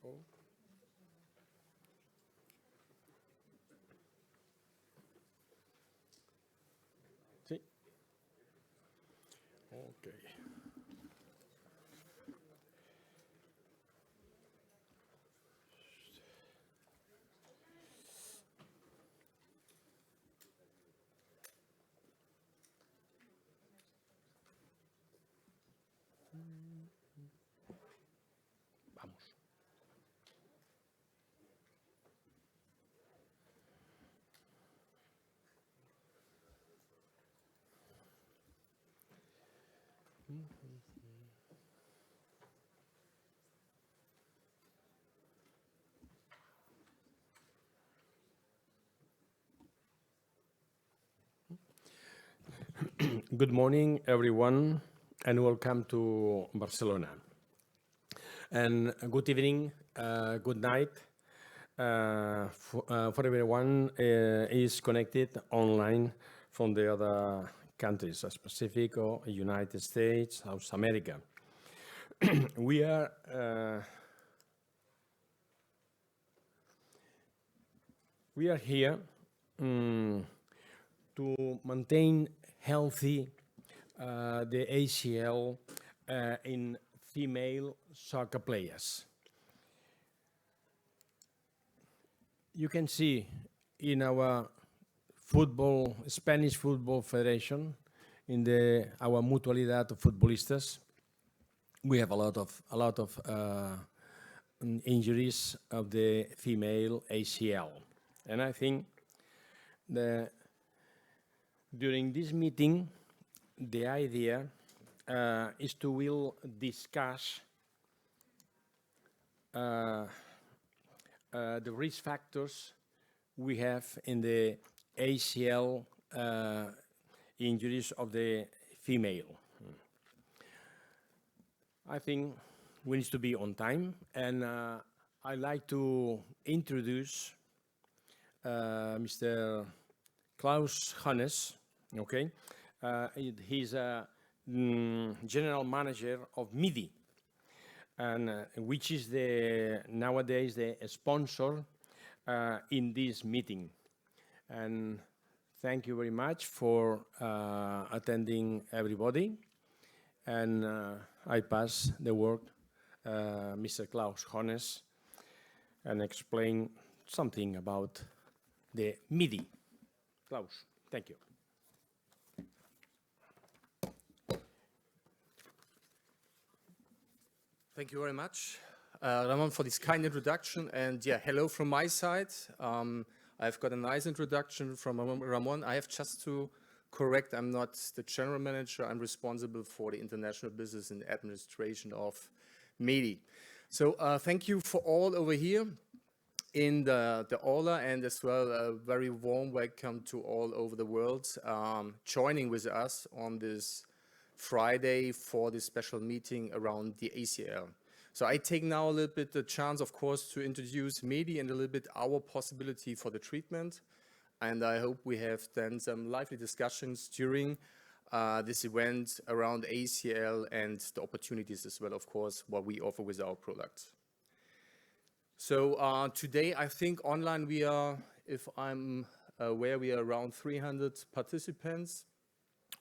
Oh. Sí. Okay. Vamos. Good morning, everyone, and welcome to Barcelona. And good evening, good night for everyone is connected online from the other countries, Pacific or United States, South America. we are here to maintain healthy the ACL in female soccer players. You can see in our Spanish Football Federation, in our mutualidad of futbolistas, we have a lot of injuries of the female ACL, and I think during this meeting, the idea is to will discuss the risk factors we have in the ACL injuries of the female. I think we need to be on time, and I'd like to introduce Mr. Klaus Hannes. Okay, he's a general manager of MIDI, and which is nowadays the sponsor in this meeting. And thank you very much for attending, everybody. And I pass the word Mr. Klaus Hannes and explain something about the MIDI. Klaus, thank you. Thank you very much, Ramon, for this kind introduction. And yeah, hello from my side. I've got a nice introduction from Ramon. I have just to correct, I'm not the general manager. I'm responsible for the international business and administration of MIDI. So thank you for all over here in the aula, and as well a very warm welcome to all over the world joining with us on this Friday for this special meeting around the ACL. So I take now a little bit the chance, of course, to introduce MIDI and a little bit our possibility for the treatment. And I hope we have then some lively discussions during this event around ACL and the opportunities as well, of course, what we offer with our products. So today, I think online we are, if I'm aware, we are around 300 participants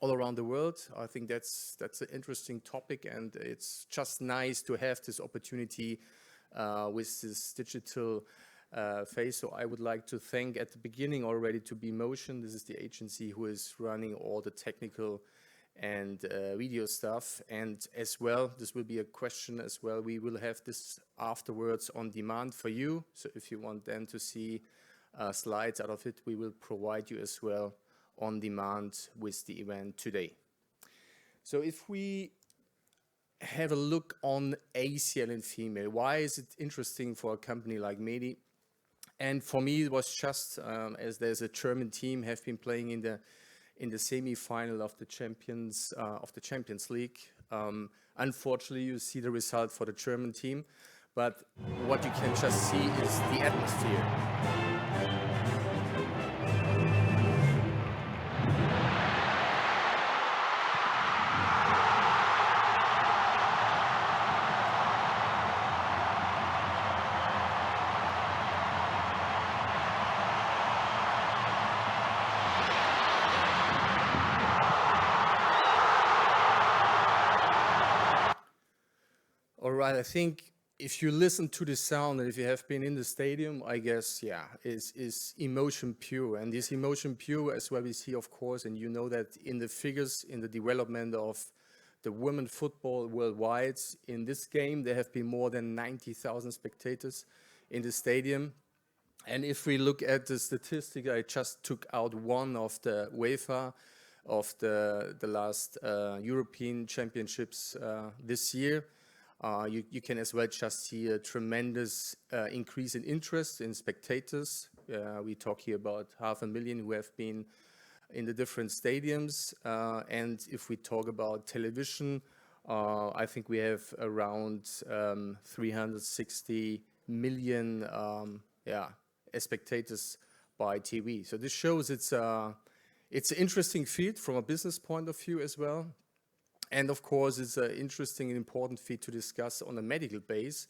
all around the world. I think that's an interesting topic, and it's just nice to have this opportunity with this digital phase. So I would like to thank at the beginning already to BeMotion. This is the agency who is running all the technical and video stuff. And as well, this will be a question as well. We will have this afterwards on demand for you. So if you want then to see slides out of it, we will provide you as well on demand with the event today. So if we have a look on ACL in female, why is it interesting for a company like MEDI? And for me, it was just as there's a German team have been playing in the semi-final of the Champions League. Unfortunately, you see the result for the German team, but what you can just see is the atmosphere. All right, I think if you listen to the sound and if you have been in the stadium, I guess, yeah, is emotion pure. And this emotion pure as well we see, of course, and you know that in the figures, in the development of the women football worldwide, in this game, there have been more than 90,000 spectators in the stadium. And if we look at the statistic, I just took out one of the UEFA of the last European Championships this year. You can as well just see a tremendous increase in interest in spectators. We talk here about 500,000 who have been in the different stadiums. And if we talk about television, I think we have around 360 million spectators by TV. So this shows it's an interesting field from a business point of view as well. And of course, it's an interesting and important field to discuss on a medical base.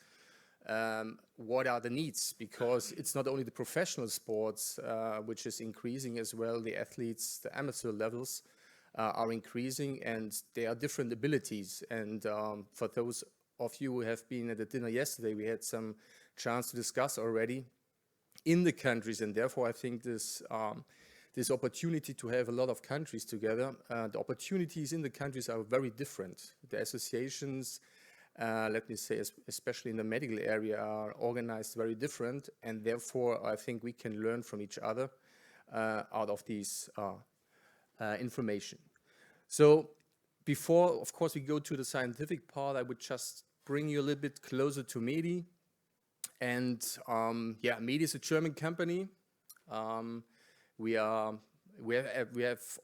What are the needs? Because it's not only the professional sports, which is increasing as well. The athletes, the amateur levels are increasing, and there are different abilities. And for those of you who have been at the dinner yesterday, we had some chance to discuss already in the countries. And therefore, I think this opportunity to have a lot of countries together, the opportunities in the countries are very different. The associations, let me say, especially in the medical area, are organized very different, and therefore I think we can learn from each other out of these information. So before, of course, we go to the scientific part, I would just bring you a little bit closer to MEDI. And MEDI is a German company. We have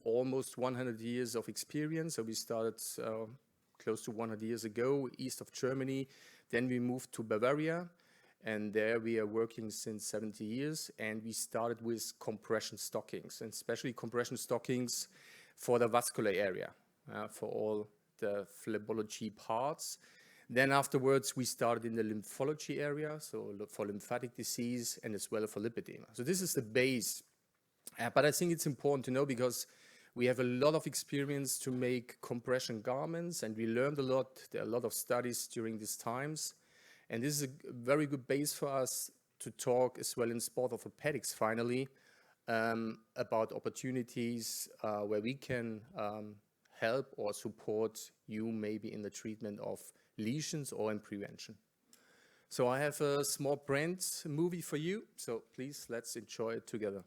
almost 100 years of experience. So we started close to 100 years ago, east of Germany. Then we moved to Bavaria, and there we are working since 70 years. And we started with compression stockings, and especially compression stockings for the vascular area, for all the phlebology parts. Then afterwards, we started in the lymphology area, so for lymphatic disease and as well for lipedema. So this is the base. But I think it's important to know because we have a lot of experience to make compression garments, and we learned a lot. There are a lot of studies during these times. And this is a very good base for us to talk as well in sport orthopedics finally about opportunities where we can help or support you maybe in the treatment of lesions or in prevention. So I have a small brand movie for you. So please, let's enjoy it together.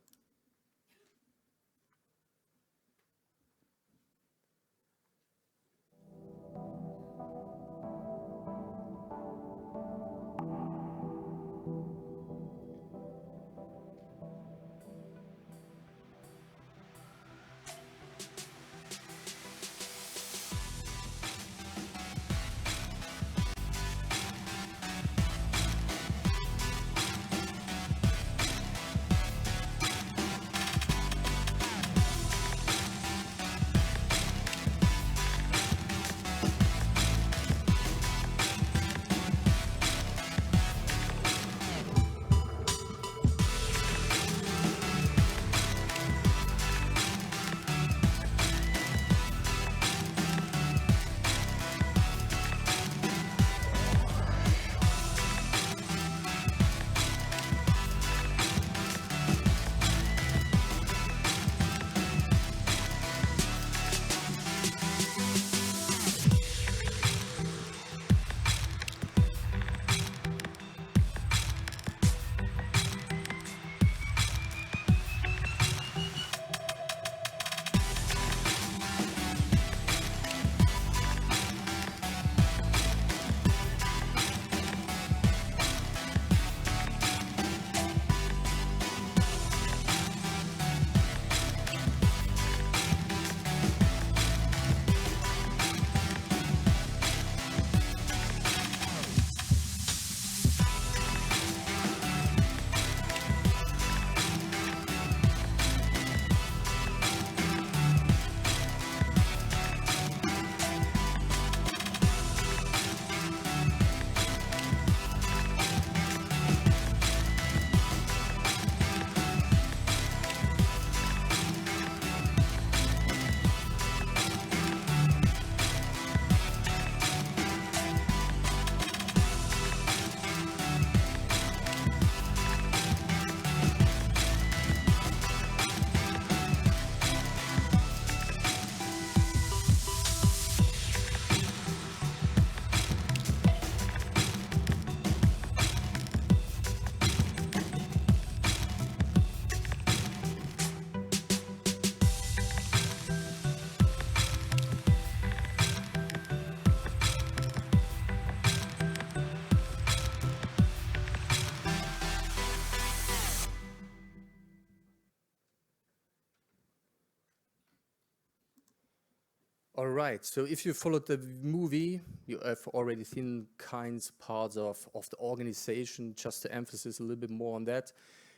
All right, so if you followed the movie, you have already seen parts of the organization. Just to emphasize a little bit more on that,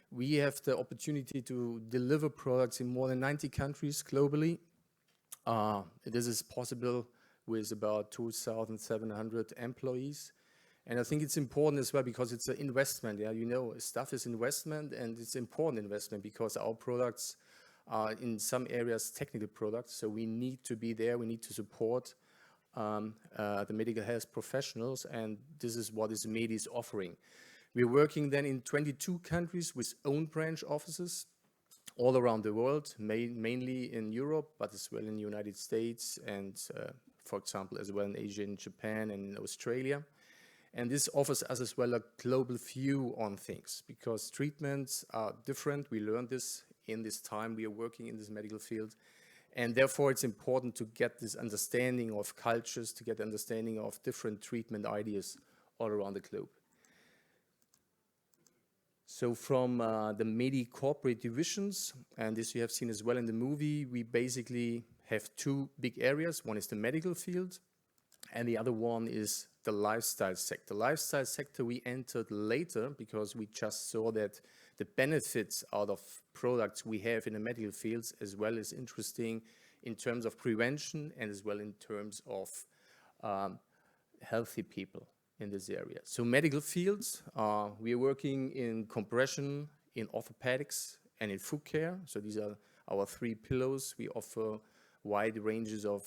we have the opportunity to deliver products in more than 90 countries globally. This is possible with about 2,700 employees. And I think it's important as well because it's an investment. Yeah, you know, stuff is investment, and it's important investment because our products are in some areas technical products. So we need to be there. We need to support the medical health professionals, and this is what is MEDI is offering. We're working then in 22 countries with own branch offices all around the world, mainly in Europe, but as well in the United States and, for example, as well in Asia, in Japan and in Australia. And this offers us as well a global view on things because treatments are different. We learned this in this time we are working in this medical field. And therefore, it's important to get this understanding of cultures, to get understanding of different treatment ideas all around the globe. So from the MEDI corporate divisions, and this you have seen as well in the movie, we basically have two big areas. One is the medical field, and the other one is the lifestyle sector. Lifestyle sector we entered later because we just saw that the benefits out of products we have in the medical fields as well is interesting in terms of prevention and as well in terms of healthy people in this area. So medical fields, we are working in compression, in orthopedics, and in foot care. So these are our three pillars. We offer wide ranges of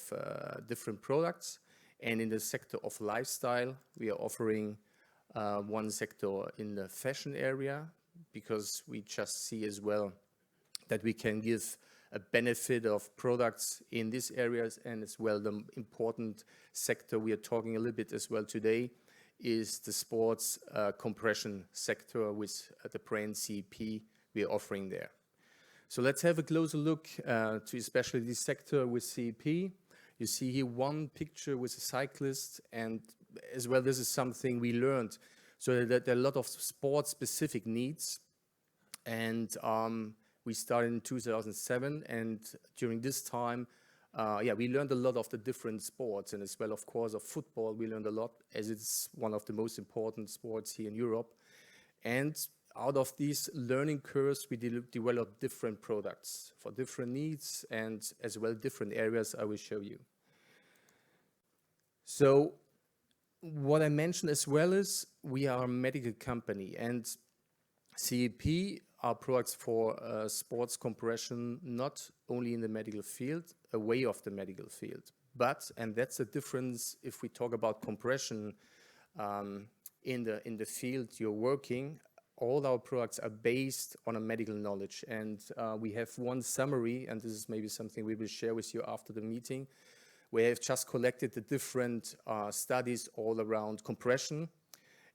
different products. And in the sector of lifestyle, we are offering one sector in the fashion area because we just see as well that we can give a benefit of products in these areas, and as well the important sector we are talking a little bit as well today is the sports compression sector with the brand CEP we are offering there. So let's have a closer look to especially this sector with CEP. You see here one picture with a cyclist, and as well this is something we learned. So that there are a lot of sport-specific needs, and we started in 2007, and during this time, we learned a lot of the different sports, and as well, of course, of football, we learned a lot, as it's one of the most important sports here in Europe. And out of these learning curves, we developed different products for different needs and as well different areas I will show you. So what I mentioned as well is we are a medical company, and CEP are products for sports compression, not only in the medical field, away of the medical field, but, and that's the difference if we talk about compression in the field you're working, all our products are based on a medical knowledge. And we have one summary, and this is maybe something we will share with you after the meeting. We have just collected the different studies all around compression,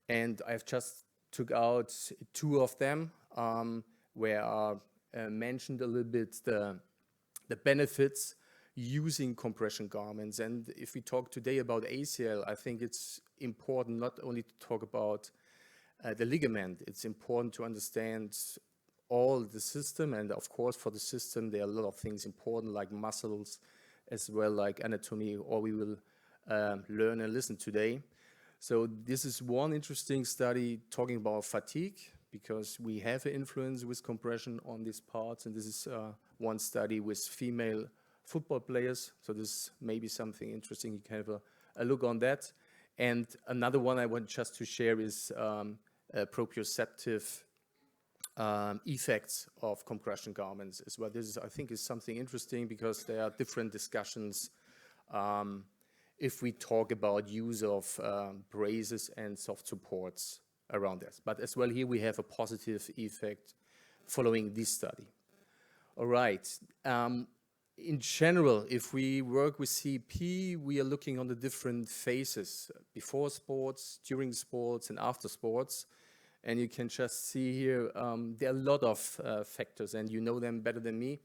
and I've just took out two of them where I mentioned a little bit the benefits using compression garments. And if we talk today about ACL, I think it's important not only to talk about the ligament. It's important to understand all the system, and of course for the system there are a lot of things important like muscles as well like anatomy, or we will learn and listen today. So this is one interesting study talking about fatigue, because we have an influence with compression on these parts, and this is one study with female football players. So this may be something interesting. You can have a look on that. And another one I want just to share is proprioceptive effects of compression garments as well. This is, I think, is something interesting because there are different discussions if we talk about use of braces and soft supports around this. But as well here we have a positive effect following this study. All right. In general, if we work with CEP, we are looking on the different phases, before sports, during sports, and after sports. And you can just see here, there are a lot of factors, and you know them better than me.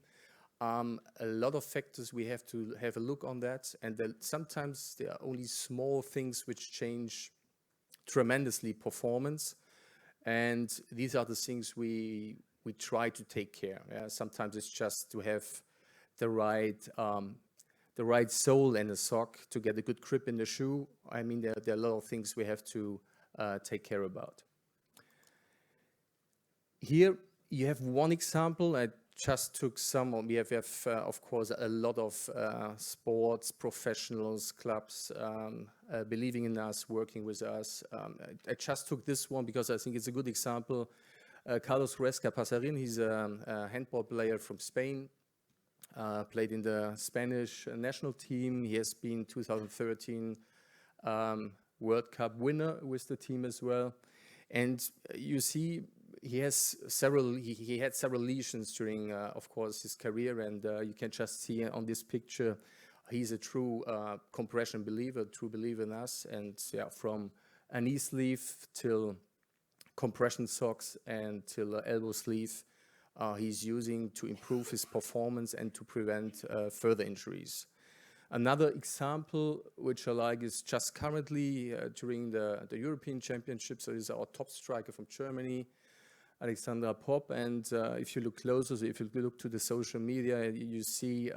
A lot of factors, we have to have a look on that. And sometimes there are only small things which change tremendously performance. And these are the things we try to take care. Sometimes it's just to have the right the right sole and the sock to get a good grip in the shoe. I mean, there are a lot of things we have to take care about. Here you have one example. I just took some. We have of course, a lot of sports professionals, clubs believing in us, working with us. I just took this one because I think it's a good example. Carlos Huesca Pasarin, he's a handball player from Spain, played in the Spanish national team. He has been 2013 World Cup winner with the team as well. And you see, he had several lesions during, of course, his career, and you can just see on this picture, he's a true compression believer, true believer in us, and yeah, from a knee sleeve till compression socks and till elbow sleeve, he's using to improve his performance and to prevent further injuries. Another example which I like is just currently during the European Championship, so this is our top striker from Germany, Alexandra Popp, and if you look closer, so if you look to the social media, you see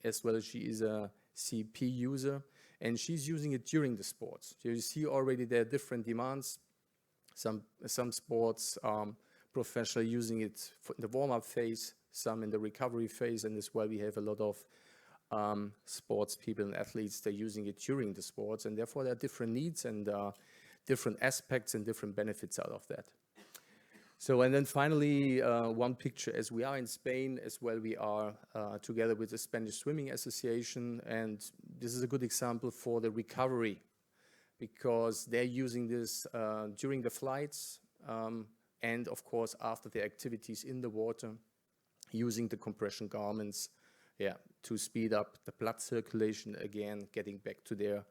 as well she is a CP user, and she's using it during the sports. So you see already there are different demands. Some sports professional using it in the warm-up phase, some in the recovery phase, and as well we have a lot of sports people and athletes, they're using it during the sports, and therefore there are different needs and different aspects and different benefits out of that. So, and then finally, one picture, as we are in Spain, as well we are together with the Spanish Swimming Association, and this is a good example for the recovery, because they're using this during the flights, and of course after the activities in the water, using the compression garments, yeah, to speed up the blood circulation again, getting back to their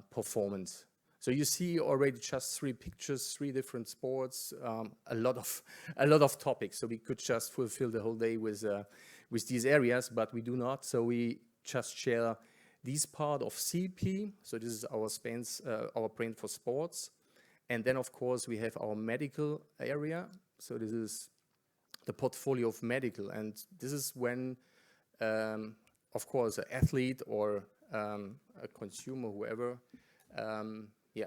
performance. So you see already just 3 pictures, 3 different sports, a lot of topics. So we could just fulfill the whole day with these areas, but we do not. So we just share this part of CP. So this is our brand for sports, and then of course we have our medical area. So this is the portfolio of medical, and this is when, of course, an athlete or a consumer, whoever,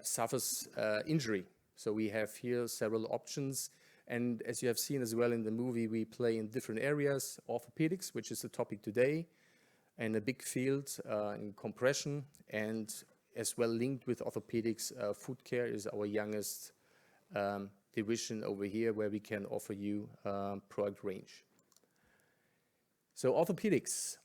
suffers injury. So we have here several options, and as you have seen as well in the movie, we play in different areas. Orthopedics, which is the topic today, and a big field in compression, and as well linked with orthopedics, foot care is our youngest division over here, where we can offer you product range. So orthopedics.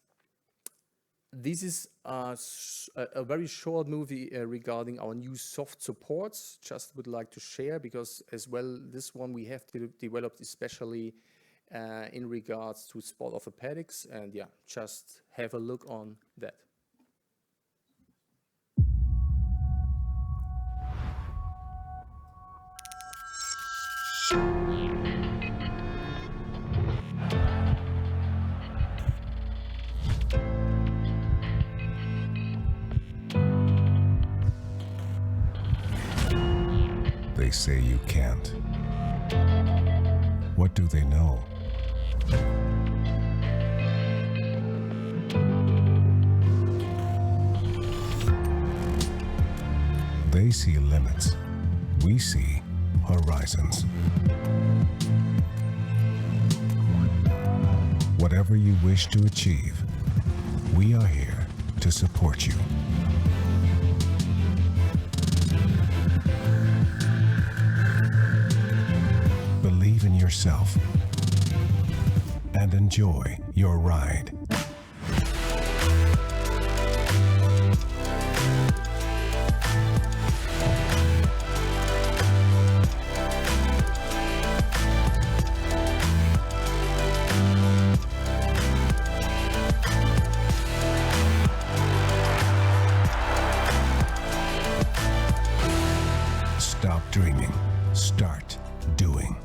This is a very short movie regarding our new soft supports. Just would like to share, because as well this one we have developed especially in regards to sport orthopedics, and yeah, just have a look on that. They say you can't. What do they know? They see limits. We see horizons. Whatever you wish to achieve, we are here to support you. Believe in yourself and enjoy your ride. Stop dreaming. Start doing.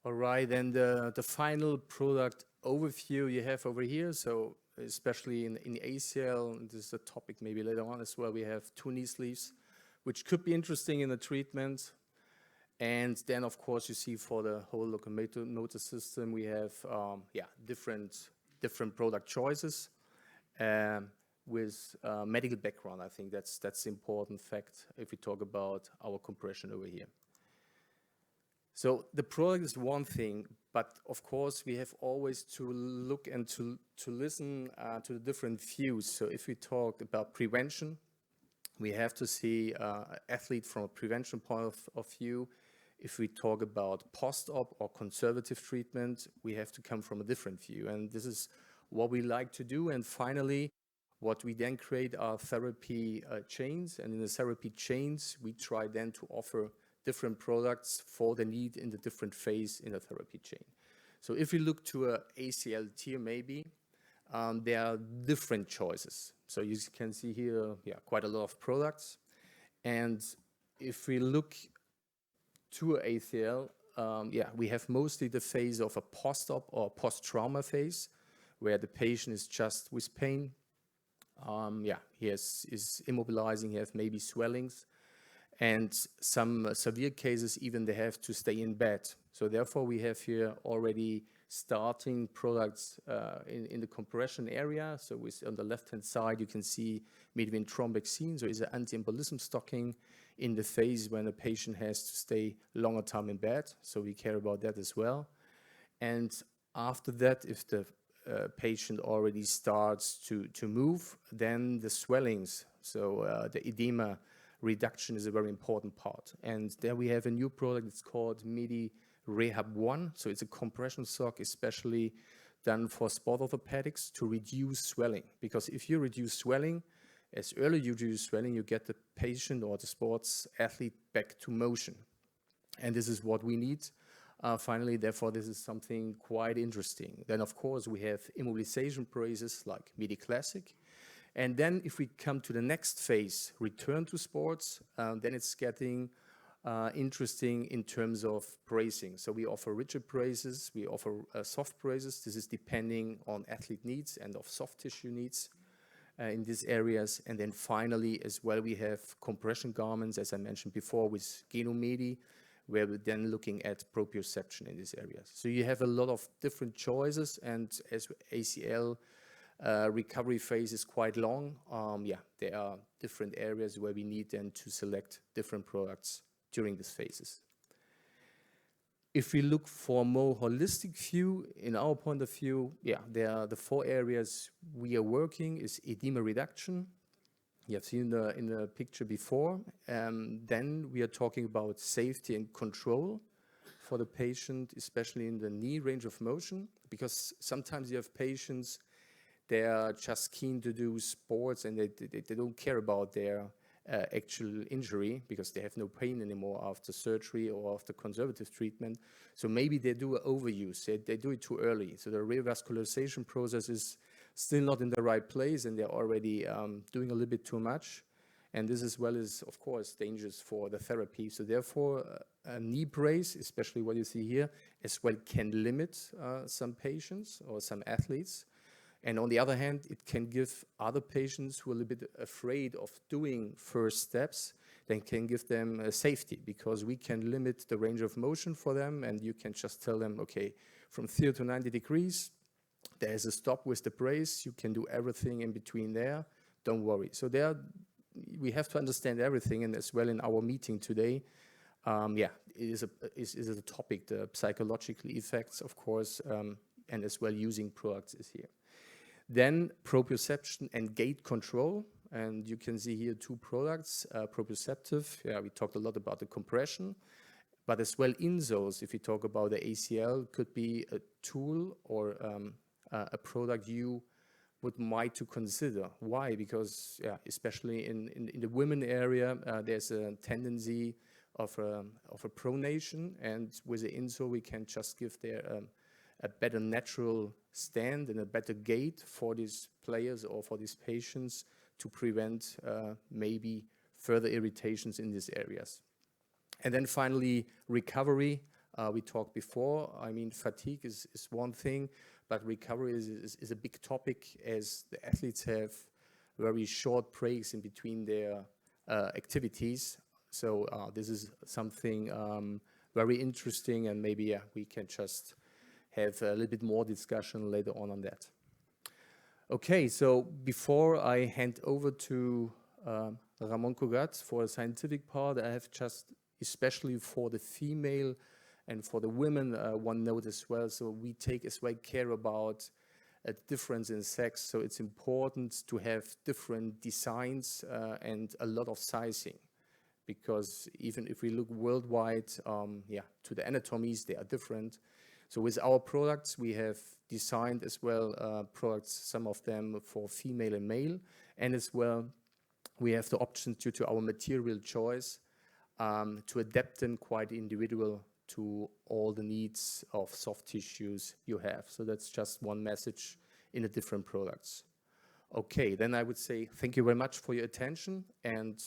All right, and the final product overview you have over here. So especially in ACL, this is a topic maybe later on as well. We have 2 knee sleeves, which could be interesting in the treatment. And then, of course, you see for the whole locomotor system, we have different different product choices with medical background. I think that's the important fact if we talk about our compression over here. So the product is one thing, but of course we have always to look and to listen to the different views. So if we talk about prevention, we have to see athlete from a prevention point of view. If we talk about post-op or conservative treatment, we have to come from a different view. And this is what we like to do. And finally, what we then create are therapy chains. And in the therapy chains, we try then to offer different products for the need in the different phase in the therapy chain. So if we look to a ACL tier maybe, there are different choices. So you can see here, quite a lot of products. And if we look to a ACL, we have mostly the phase of a post-op or post-trauma phase, where the patient is just with pain. He is immobilizing, he has maybe swellings, and some severe cases even they have to stay in bed. So therefore we have here already starting products in the compression area. So on the left-hand side, you can see median thromboxine, so it's an anti-embolism stocking in the phase when a patient has to stay longer time in bed. So we care about that as well. And after that, if the patient already starts to move, then the swellings, so the edema reduction is a very important part. And there we have a new product, it's called Medi Rehab 1. So it's a compression sock especially done for sport orthopedics to reduce swelling. Because if you reduce swelling, as early you reduce swelling, you get the patient or the sports athlete back to motion. And this is what we need. Finally, therefore, this is something quite interesting. Then, of course, we have immobilization braces like Medi Classic. And then if we come to the next phase, return to sports, then it's getting interesting in terms of bracing. So we offer rigid braces, we offer soft braces. This is depending on athlete needs and of soft tissue needs in these areas. And then finally, as well, we have compression garments, as I mentioned before, with Genomedi, where we're then looking at proprioception in these areas. So you have a lot of different choices, and as ACL recovery phase is quite long, there are different areas where we need then to select different products during these phases. If we look for a more holistic view, in our point of view, there are the 4 areas we are working is edema reduction. You have seen in the picture before. Then we are talking about safety and control for the patient, especially in the knee range of motion, because sometimes you have patients, they are just keen to do sports and they don't care about their actual injury because they have no pain anymore after surgery or after conservative treatment. So maybe they do overuse, they do it too early. So the revascularization process is still not in the right place and they're already doing a little bit too much. And this as well is, of course, dangerous for the therapy. So therefore, a knee brace, especially what you see here, as well can limit some patients or some athletes. And on the other hand, it can give other patients who are a little bit afraid of doing first steps, then can give them safety, because we can limit the range of motion for them, and you can just tell them, okay, from 0 to 90 degrees, there's a stop with the brace, you can do everything in between there, don't worry. So we have to understand everything, and as well in our meeting today, it is a topic, the psychological effects, of course, and as well using products is here. Then proprioception and gait control, and you can see here 2 products, proprioceptive, we talked a lot about the compression, but as well insoles, if you talk about the ACL, could be a tool or a product you would might to consider. Why? Because especially in the women area, there's a tendency of a pronation, and with the insole we can just give there a better natural stand and a better gait for these players or for these patients to prevent maybe further irritations in these areas. And then finally, recovery. We talked before, I mean, fatigue is one thing, but recovery is a big topic as the athletes have very short breaks in between their activities. So this is something very interesting, and maybe we can just have a little bit more discussion later on that. Okay, so before I hand over to Ramon Cugat for the scientific part, I have just, especially for the female and for the women, one note as well. So we take as well care about a difference in sex. So it's important to have different designs and a lot of sizing, because even if we look worldwide, to the anatomies, they are different. So with our products, we have designed as well products, some of them for female and male, and as well, we have the option due to our material choice to adapt them quite individual to all the needs of soft tissues you have. So that's just one message in the different products. Okay, then I would say thank you very much for your attention, and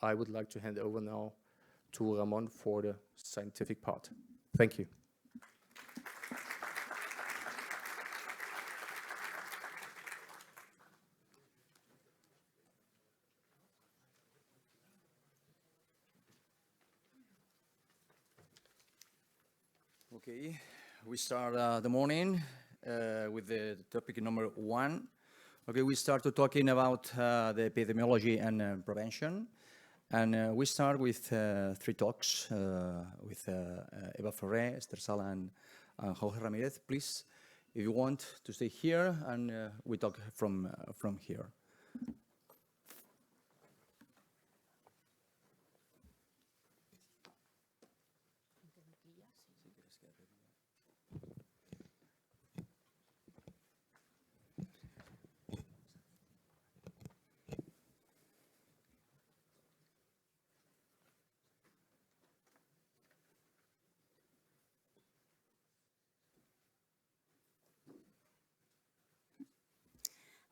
I would like to hand over now to Ramon for the scientific part. Thank you. Okay, we start the morning with the topic number 1. Okay, we start talking about the epidemiology and prevention. And we start with 3 talks with Eva Ferrer, Esther Sala, and Jorge Ramirez. Please, if you want to stay here, and we talk from here.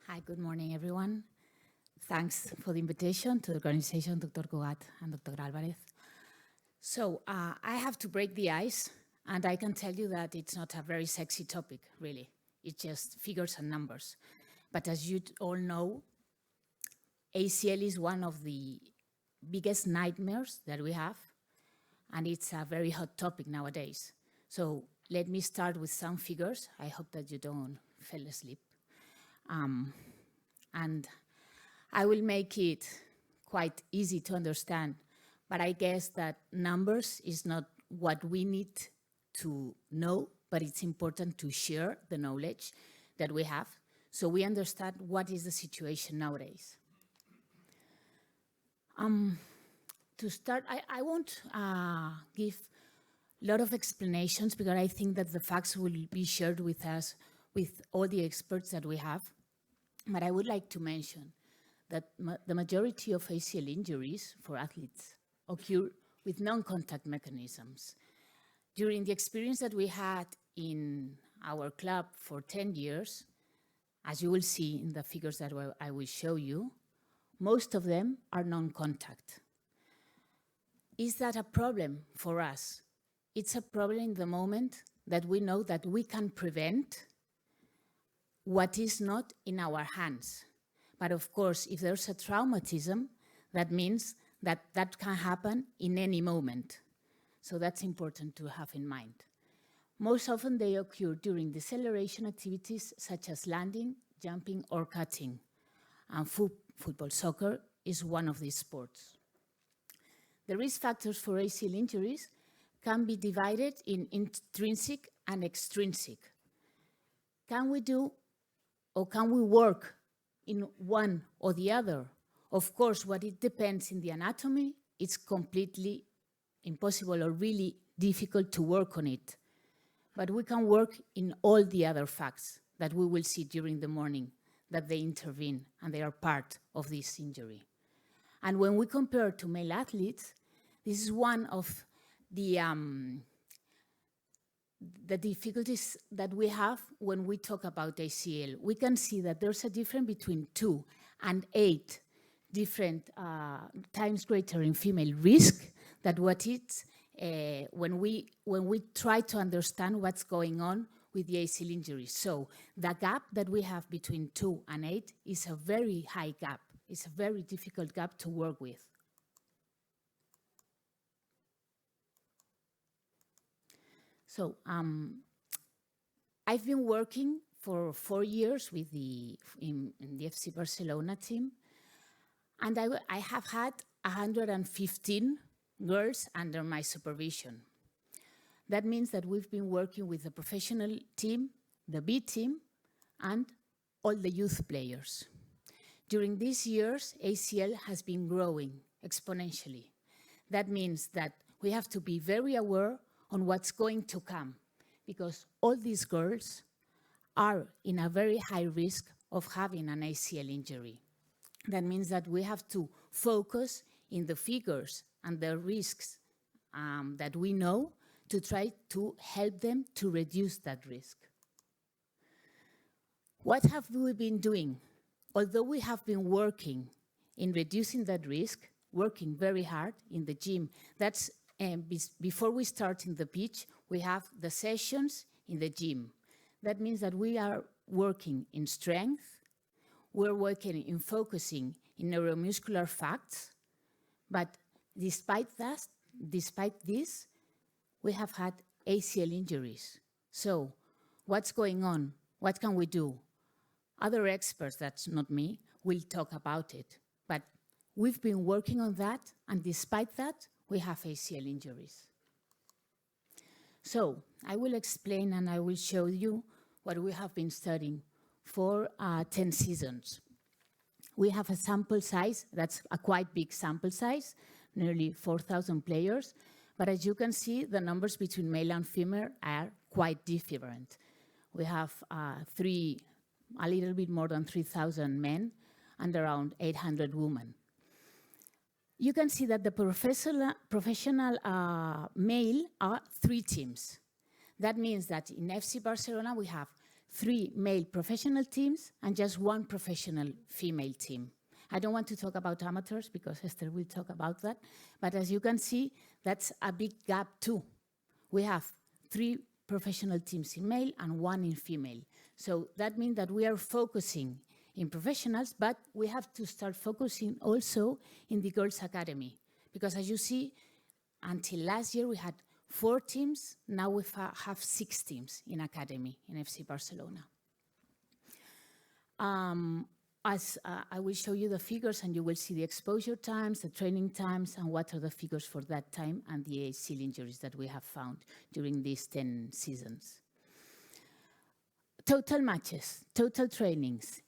Hi, good morning, everyone. Thanks for the invitation to the organization, Dr. Cugat and Dr. Alvarez. So I have to break the ice, and I can tell you that it's not a very sexy topic, really. It's just figures and numbers. But as you all know, ACL is one of the biggest nightmares that we have, and it's a very hot topic nowadays. So let me start with some figures. I hope that you don't fall asleep. And I will make it quite easy to understand, but I guess that numbers is not what we need to know, but it's important to share the knowledge that we have so we understand what is the situation nowadays. To start, I won't give a lot of explanations because I think that the facts will be shared with us, with all the experts that we have. But I would like to mention that the majority of ACL injuries for athletes occur with non-contact mechanisms. During the experience that we had in our club for 10 years, as you will see in the figures that I will show you, most of them are non-contact. Is that a problem for us? It's a problem in the moment that we know that we can prevent what is not in our hands. But of course, if there's a traumatism, that means that that can happen in any moment. So that's important to have in mind. Most often they occur during deceleration activities such as landing, jumping, or cutting. And football, soccer is one of these sports. The risk factors for ACL injuries can be divided in intrinsic and extrinsic. Can we do or can we work in one or the other? Of course, what it depends in the anatomy, it's completely impossible or really difficult to work on it. But we can work in all the other facts that we will see during the morning, that they intervene and they are part of this injury. And when we compare to male athletes, this is one of the difficulties that we have when we talk about ACL. We can see that there's a difference between 2 and 8 different times greater in female risk than what it's when we try to understand what's going on with the ACL injury. So the gap that we have between 2 and 8 is a very high gap. It's a very difficult gap to work with. So I've been working for 4 years with in the FC Barcelona team, and I have had 115 girls under my supervision. That means that we've been working with the professional team, the B team, and all the youth players. During these years, ACL has been growing exponentially. That means that we have to be very aware on what's going to come, because all these girls are in a very high risk of having an ACL injury. That means that we have to focus in the figures and the risks that we know to try to help them to reduce that risk. What have we been doing? Although we have been working in reducing that risk, working very hard in the gym, that's before we start in the pitch, we have the sessions in the gym. That means that we are working in strength, we're working in focusing in neuromuscular facts, but despite this, we have had ACL injuries. So what's going on? What can we do? Other experts, that's not me, will talk about it. But we've been working on that, and despite that, we have ACL injuries. So I will explain and I will show you what we have been studying for 10 seasons. We have a sample size, that's a quite big sample size, nearly 4,000 players. But as you can see, the numbers between male and female are quite different. We have a little bit more than 3,000 men and around 800 women. You can see that the professional male are 3 teams. That means that in FC Barcelona, we have 3 male professional teams and just 1 professional female team. I don't want to talk about amateurs because Esther will talk about that. But as you can see, that's a big gap too. We have 3 professional teams in male and 1 in female. So that means that we are focusing in professionals, but we have to start focusing also in the girls' academy. Because as you see, until last year we had 4 teams, now we have 6 teams in academy in FC Barcelona. I will show you the figures and you will see the exposure times, the training times, and what are the figures for that time and the ACL injuries that we have found during these 10 seasons. Total matches, total trainings.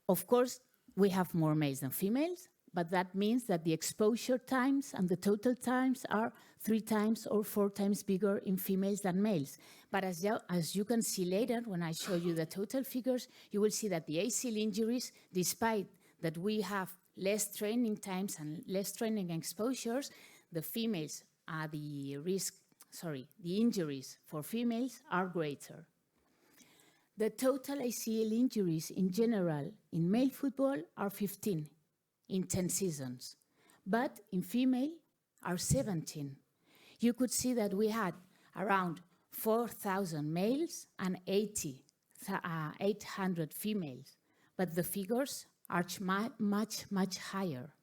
Of course, we have more males than females, but that means that the exposure times and the total times are 3 times or 4 times bigger in females than males. But as you can see later, when I show you the total figures, you will see that the ACL injuries, despite that we have less training times and less training exposures, the injuries for females are greater. The total ACL injuries in general in male football are 15 in 10 seasons, but in female are 17. You could see that we had around 4,000 males and 800 females, but the figures are much, much higher.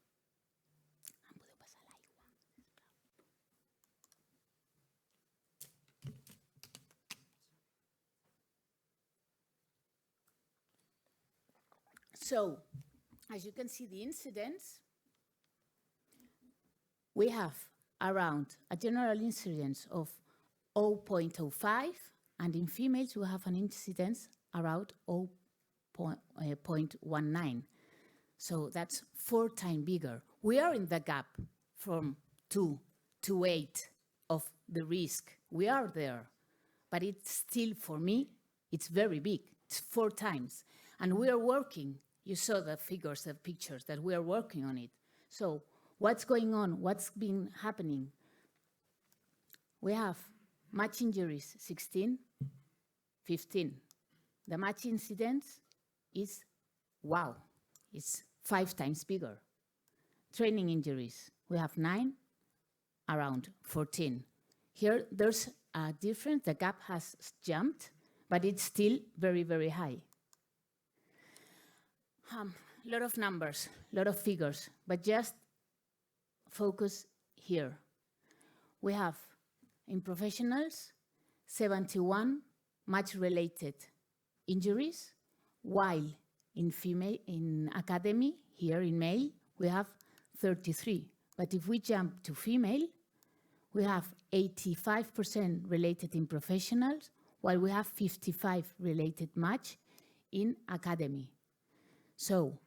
So, as you can see, the incidence, we have around a general incidence of 0.05, and in females we have an incidence around 0.19. So that's 4 times bigger. We are in the gap from 2 to 8 of the risk. We are there, but it's still, for me, it's very big. It's 4 times. And we are working. You saw the figures, the pictures, that we are working on it. So what's going on? What's been happening? We have match injuries, 16, 15. The match incidence is, wow, it's 5 times bigger. Training injuries, we have 9, around 14. Here, there's a difference. The gap has jumped, but it's still very, very high. Lot of numbers, lot of figures, but just focus here. We have, in professionals, 71 match-related injuries, while in academy, here in male, we have 33. But if we jump to female, we have 85% related in professionals, while we have 55 related match in academy. So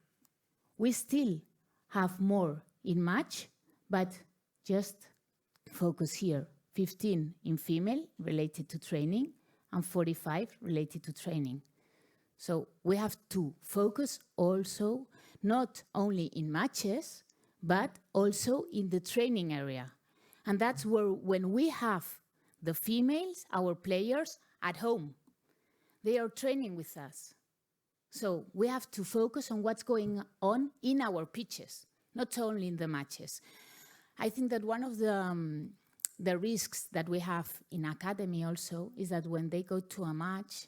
we still have more in match, but just focus here. 15 in female related to training and 45 related to training. So we have to focus also not only in matches, but also in the training area. And that's where when we have the females, our players at home, they are training with us. So we have to focus on what's going on in our pitches, not only in the matches. I think that one of the risks that we have in academy also is that when they go to a match,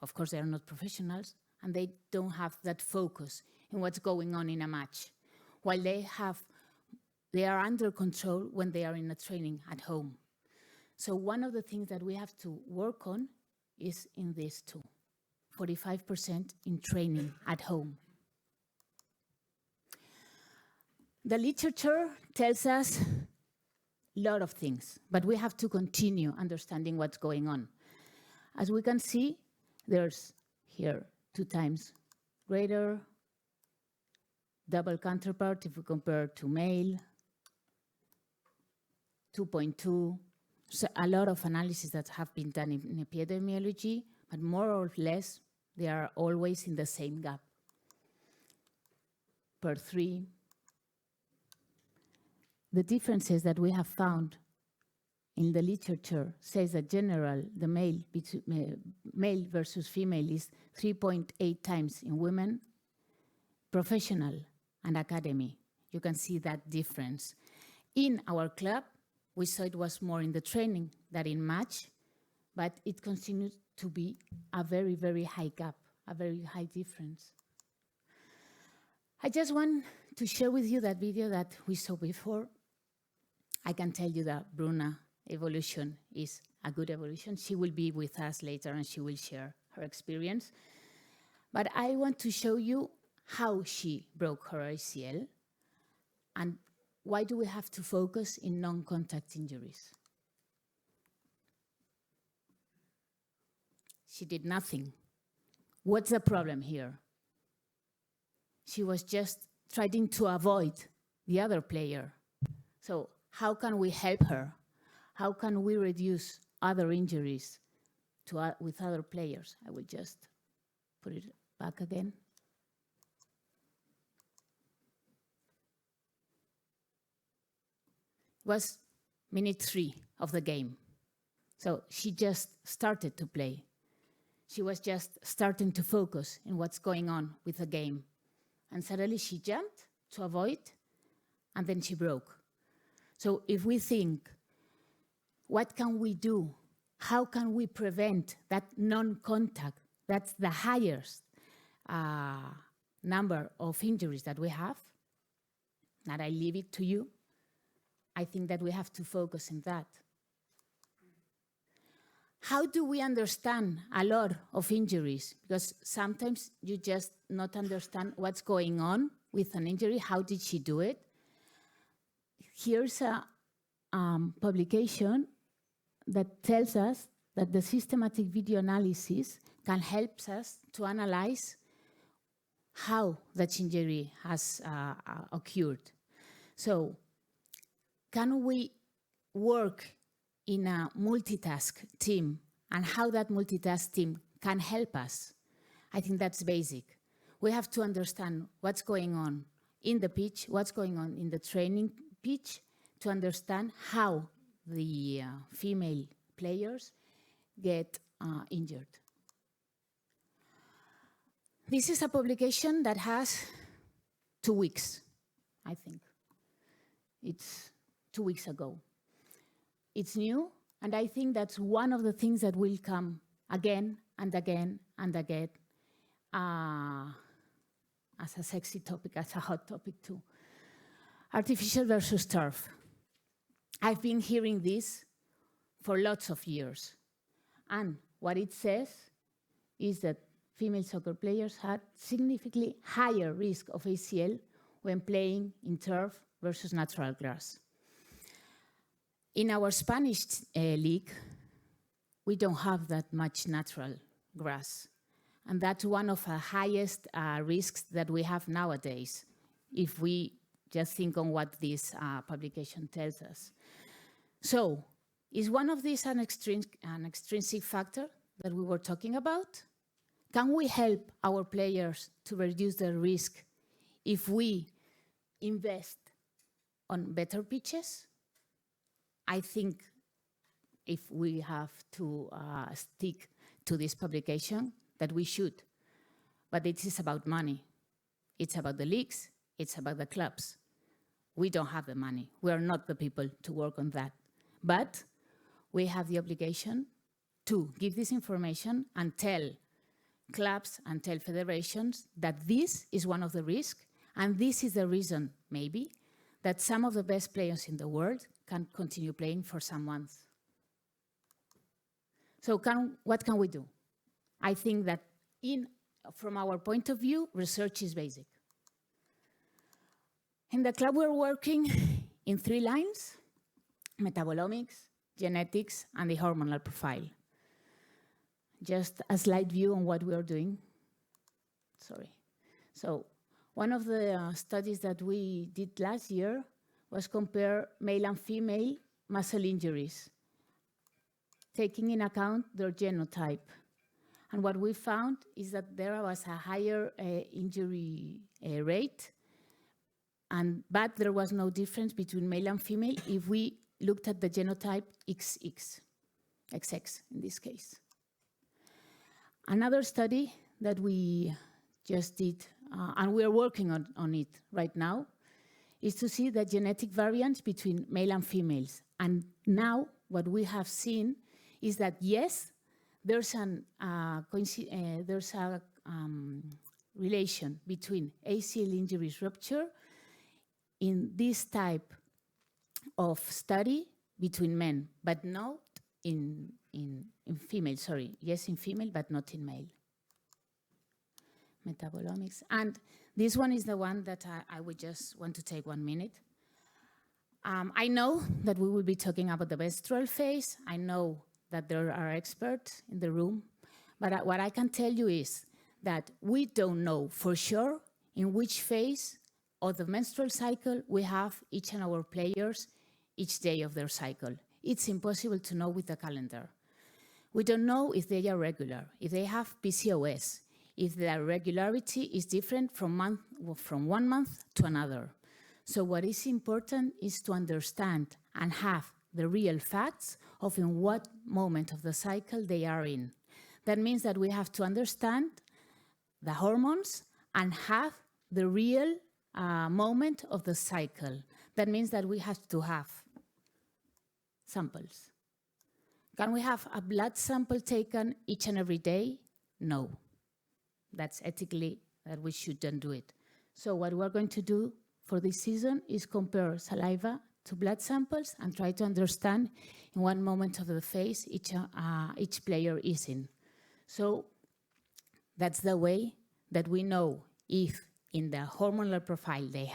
of course, they are not professionals, and they don't have that focus in what's going on in a match, while they are under control when they are in a training at home. So one of the things that we have to work on is in these two, 45% in training at home. The literature tells us a lot of things, but we have to continue understanding what's going on. As we can see, there's here 2 times greater, double counterpart if we compare to male, 2.2. So a lot of analysis that have been done in epidemiology, but more or less, they are always in the same gap. Per 3. The differences that we have found in the literature says that general, the male versus female is 3.8 times in women, professional and academy. You can see that difference. In our club, we saw it was more in the training than in match, but it continues to be a very, very high gap, a very high difference. I just want to share with you that video that we saw before. I can tell you that Bruna evolution is a good evolution. She will be with us later and she will share her experience. But I want to show you how she broke her ACL and why do we have to focus in non-contact injuries. She did nothing. What's the problem here? She was just trying to avoid the other player. So how can we help her? How can we reduce other injuries with other players? I will just put it back again. It was minute 3 of the game. So she just started to play. She was just starting to focus in what's going on with the game. And suddenly she jumped to avoid, and then she broke. So if we think, what can we do? How can we prevent that non-contact? That's the highest number of injuries that we have. That I leave it to you. I think that we have to focus on that. How do we understand a lot of injuries? Because sometimes you just not understand what's going on with an injury. How did she do it? Here's a publication that tells us that the systematic video analysis can help us to analyze how that injury has occurred. So, can we work in a multitask team and how that multitask team can help us? I think that's basic. We have to understand what's going on in the pitch, what's going on in the training pitch, to understand how the female players get injured. This is a publication that has 2 weeks, I think. It's 2 weeks ago. It's new, and I think that's one of the things that will come again and again and again as a sexy topic, as a hot topic too. Artificial versus turf. I've been hearing this for lots of years. And what it says is that female soccer players had significantly higher risk of ACL when playing in turf versus natural grass. In our Spanish league, we don't have that much natural grass. And that's one of the highest risks that we have nowadays, if we just think on what this publication tells us. So, is one of these an extrinsic factor that we were talking about? Can we help our players to reduce their risk if we invest on better pitches? I think if we have to stick to this publication, that we should. But it is about money. It's about the leagues. It's about the clubs. We don't have the money. We are not the people to work on that. But we have the obligation to give this information and tell clubs and tell federations that this is one of the risks, and this is the reason, maybe, that some of the best players in the world can continue playing for some months. So what can we do? I think that from our point of view, research is basic. In the club, we're working in 3 lines: metabolomics, genetics, and the hormonal profile. Just a slight view on what we are doing. Sorry. So one of the studies that we did last year was compare male and female muscle injuries, taking in account their genotype. And what we found is that there was a higher injury rate, but there was no difference between male and female if we looked at the genotype XX in this case. Another study that we just did, and we are working on it right now, is to see the genetic variance between male and females. And now what we have seen is that yes, there's a relation between ACL injuries rupture in this type of study between men, but not in female, sorry. Yes, in female, but not in male. Metabolomics. And this one is the one that I would just want to take 1 minute. I know that we will be talking about the menstrual phase. I know that there are experts in the room, but what I can tell you is that we don't know for sure in which phase of the menstrual cycle we have each and our players each day of their cycle. It's impossible to know with the calendar. We don't know if they are regular, if they have PCOS, if their regularity is different from 1 month to another. So what is important is to understand and have the real facts of in what moment of the cycle they are in. That means that we have to understand the hormones and have the real moment of the cycle. That means that we have to have samples. Can we have a blood sample taken each and every day? No. That's ethically that we shouldn't do it. So what we're going to do for this season is compare saliva to blood samples and try to understand in what moment of the phase each player is in. So that's the way that we know if in the hormonal profile they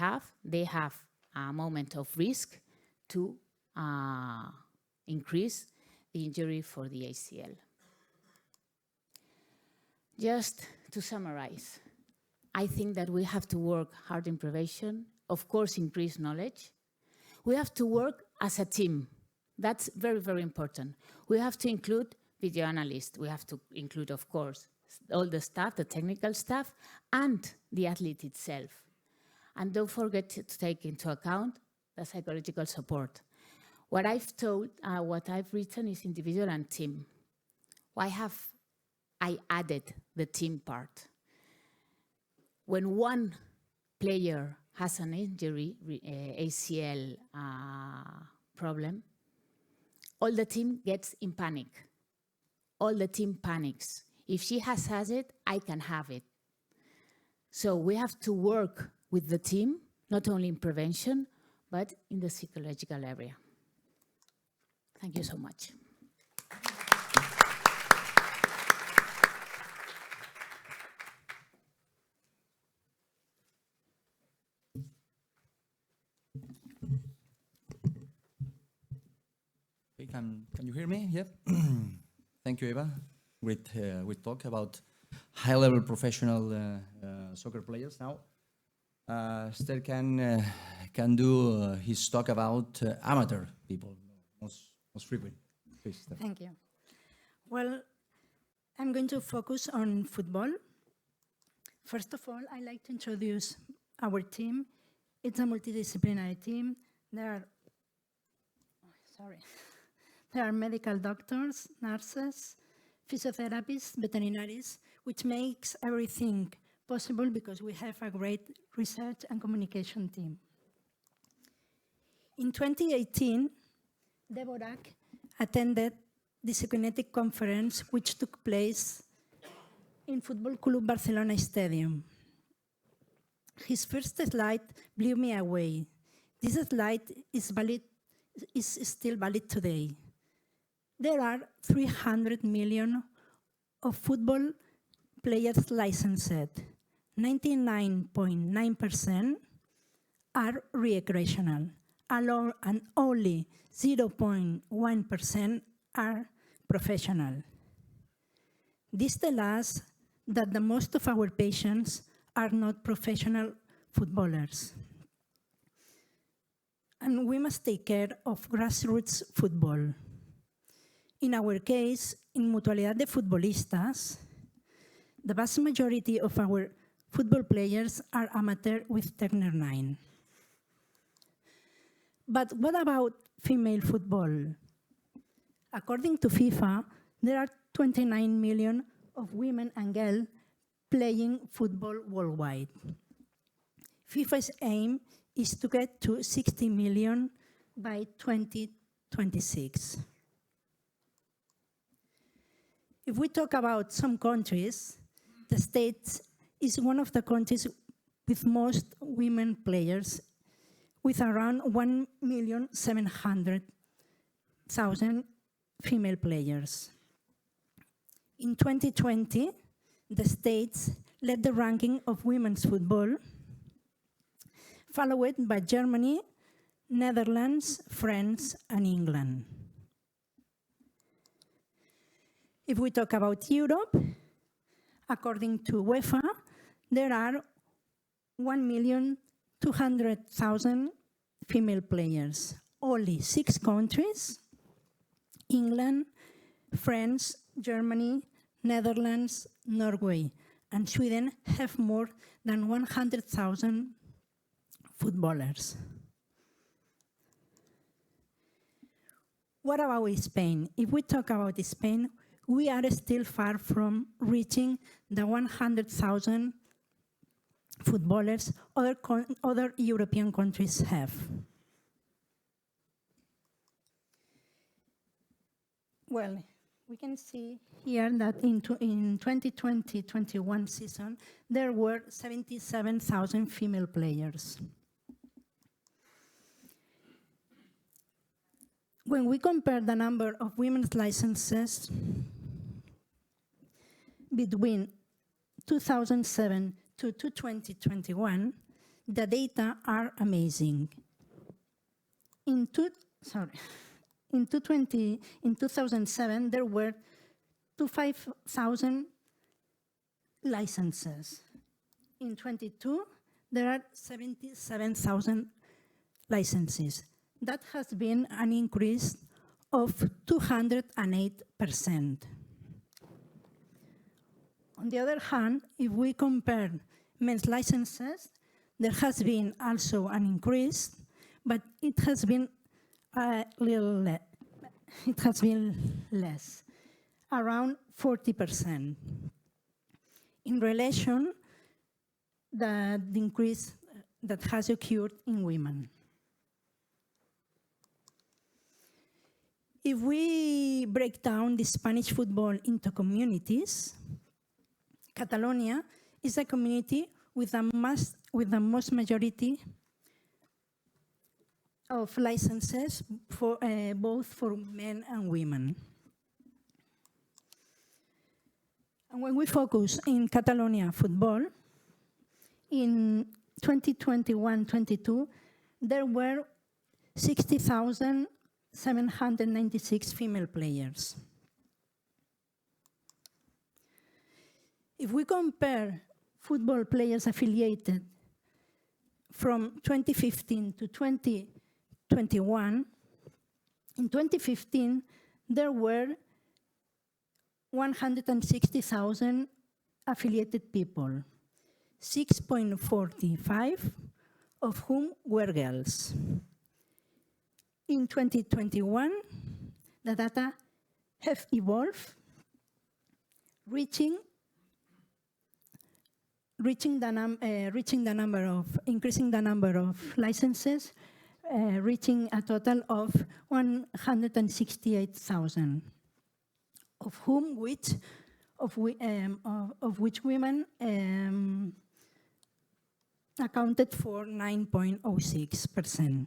have a moment of risk to increase the injury for the ACL. Just to summarize, I think that we have to work hard in prevention, of course increase knowledge. We have to work as a team. That's very, very important. We have to include video analysts. We have to include, of course, all the staff, the technical staff, and the athlete itself. And don't forget to take into account the psychological support. What I've written is individual and team. Why have I added the team part? When one player has an injury, ACL problem, all the team gets in panic. All the team panics. If she has it, I can have it. So we have to work with the team, not only in prevention, but in the psychological area. Thank you so much. can you hear me? Yep. Thank you, Eva. Great talk about high-level professional soccer players. Now, Esther can do his talk about amateur people, most frequent. Please, Esther. Thank you. Well, I'm going to focus on football. First of all, I'd like to introduce our team. It's a multidisciplinary team. There are medical doctors, nurses, physiotherapists, veterinaries, which makes everything possible because we have a great research and communication team. In 2018, Deborak attended the Cybernetic Conference, which took place in Football Club Barcelona Stadium. His first slide blew me away. This slide is still valid today. There are 300 million of football players licensed. 99.9% are recreational, and only 0.1% are professional. This tells us that the most of our patients are not professional footballers. And we must take care of grassroots football. In our case, in Mutualidad de Futbolistas, the vast majority of our football players are amateur with Turner 9. But what about female football? According to FIFA, there are 29 million of women and girls playing football worldwide. FIFA's aim is to get to 60 million by 2026. If we talk about some countries, the States is one of the countries with most women players, with around 1,700,000 female players. In 2020, the States led the ranking of women's football, followed by Germany, Netherlands, France, and England. If we talk about Europe, according to UEFA, there are 1,200,000 female players. Only 6 countries, England, France, Germany, Netherlands, Norway, and Sweden have more than 100,000 footballers. What about Spain? If we talk about Spain, we are still far from reaching the 100,000 footballers other European countries have. Well, we can see here that in 2020-21 season, there were 77,000 female players. When we compare the number of women's licenses between 2007 to 2021, the data are amazing. In 2007, there were 25,000 licenses. In 22, there are 77,000 licenses. That has been an increase of 208%. On the other hand, if we compare men's licenses, there has been also an increase, but it has been less, around 40%. In relation, the increase that has occurred in women. If we break down the Spanish football into communities, Catalonia is a community with the most majority of licenses for both for men and women. And when we focus in Catalonia football, in 2021-22, there were 60,000 796 female players. If we compare football players affiliated from 2015 to 2021, in 2015, there were 160,000 affiliated people, 6.45 of whom were girls. In 2021, the data have evolved, increasing the number of licenses, reaching a total of 168,000, of which women accounted for 9.06%.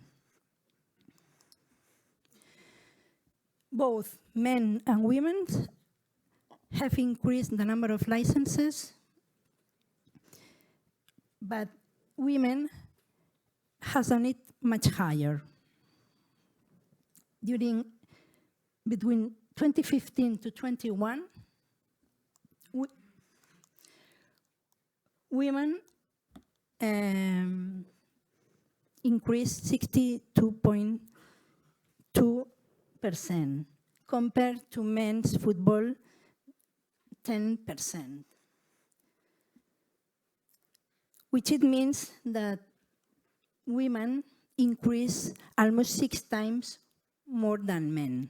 Both men and women have increased the number of licenses, but women has done it much higher. Between 2015 to 21, women increased 62.2% compared to men's football 10%. Which it means that women increase almost 6 times more than men.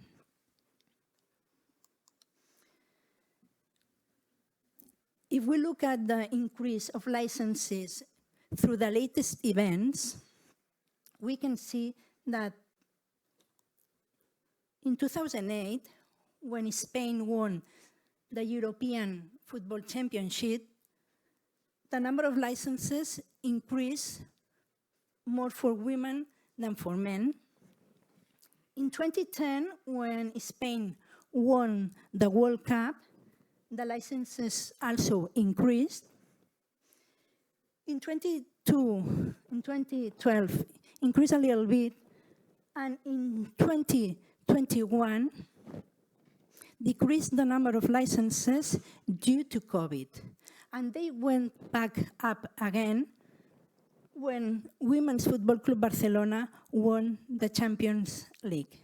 If we look at the increase of licenses through the latest events, we can see that in 2008, when Spain won the European Football Championship, the number of licenses increased more for women than for men. In 2010, when Spain won the World Cup, the licenses also increased. In 2012, increased a little bit, and in 2021, decreased the number of licenses due to COVID. And they went back up again when Women's Football Club Barcelona won the Champions League.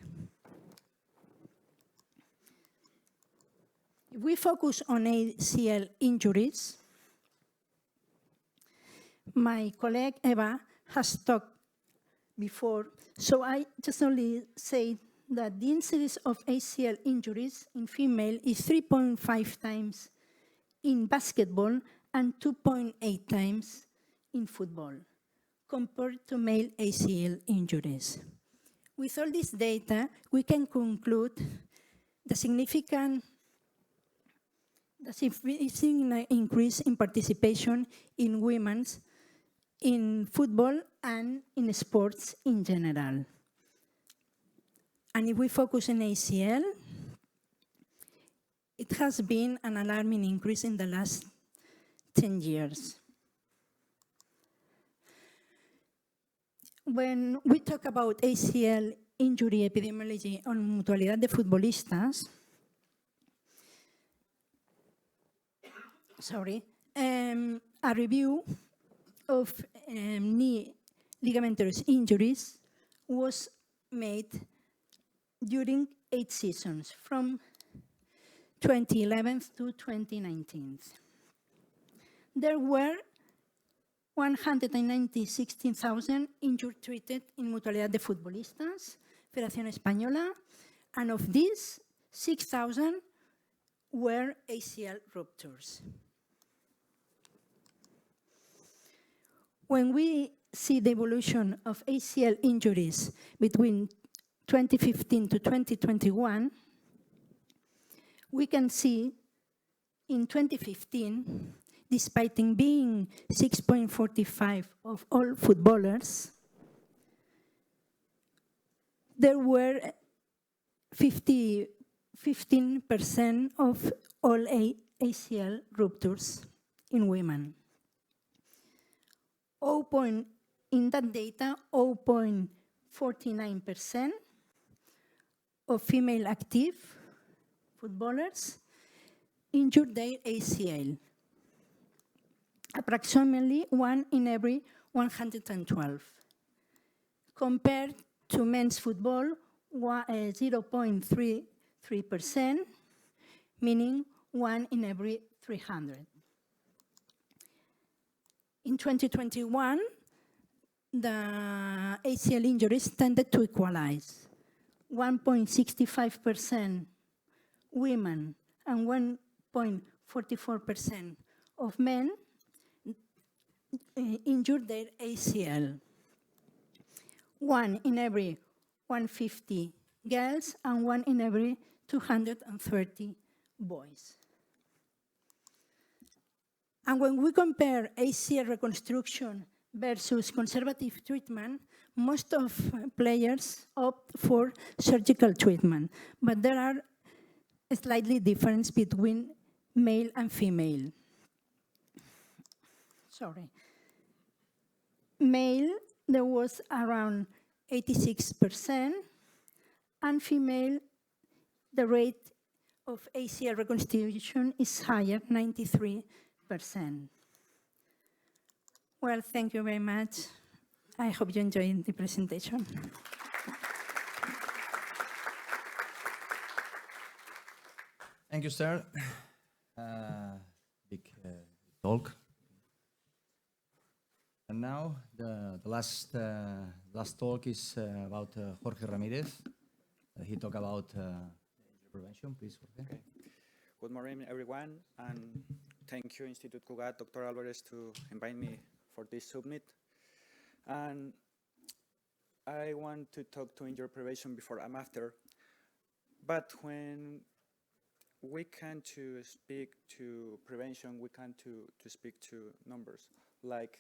If we focus on ACL injuries, my colleague Eva has talked before, so I just only say that the incidence of ACL injuries in female is 3.5 times in basketball and 2.8 times in football, compared to male ACL injuries. With all this data, we can conclude the significant increase in participation in women's in football and in sports in general. And if we focus on ACL, it has been an alarming increase in the last 10 years. When we talk about ACL injury epidemiology on mutualidad de futbolistas, a review of knee ligamentous injuries was made during 8 seasons, from 2011 to 2019. There were 196,000 injured treated in Mutualidad de Futbolistas, Federación Española, and of these, 6,000 were ACL ruptures. When we see the evolution of ACL injuries between 2015 to 2021, we can see in 2015, despite being 6.45 of all footballers, there were 15% of all ACL ruptures in women. In that data, 0.49% of female active footballers injured their ACL. Approximately 1 in every 112. Compared to men's football, 0.33%, meaning 1 in every 300. In 2021, the ACL injuries tended to equalize. 1.65% women and 1.44% of men injured their ACL. 1 in every 150 girls and 1 in every 230 boys. And when we compare ACL reconstruction versus conservative treatment, most of players opt for surgical treatment, but there are slightly difference between male and female. Sorry. Male, there was around 86%, and female, the rate of ACL reconstruction is higher, 93%. Well, thank you very much. I hope you enjoyed the presentation. Thank you, sir. Big talk. And now the last talk is about Jorge Ramirez. He talk about prevention. Please, Jorge. Okay. Good morning, everyone, and thank you, Institute Cugat, Dr. Alvarez, to invite me for this summit. And I want to talk to injury prevention before and after, but when we can to speak to prevention, we can to speak to numbers. Like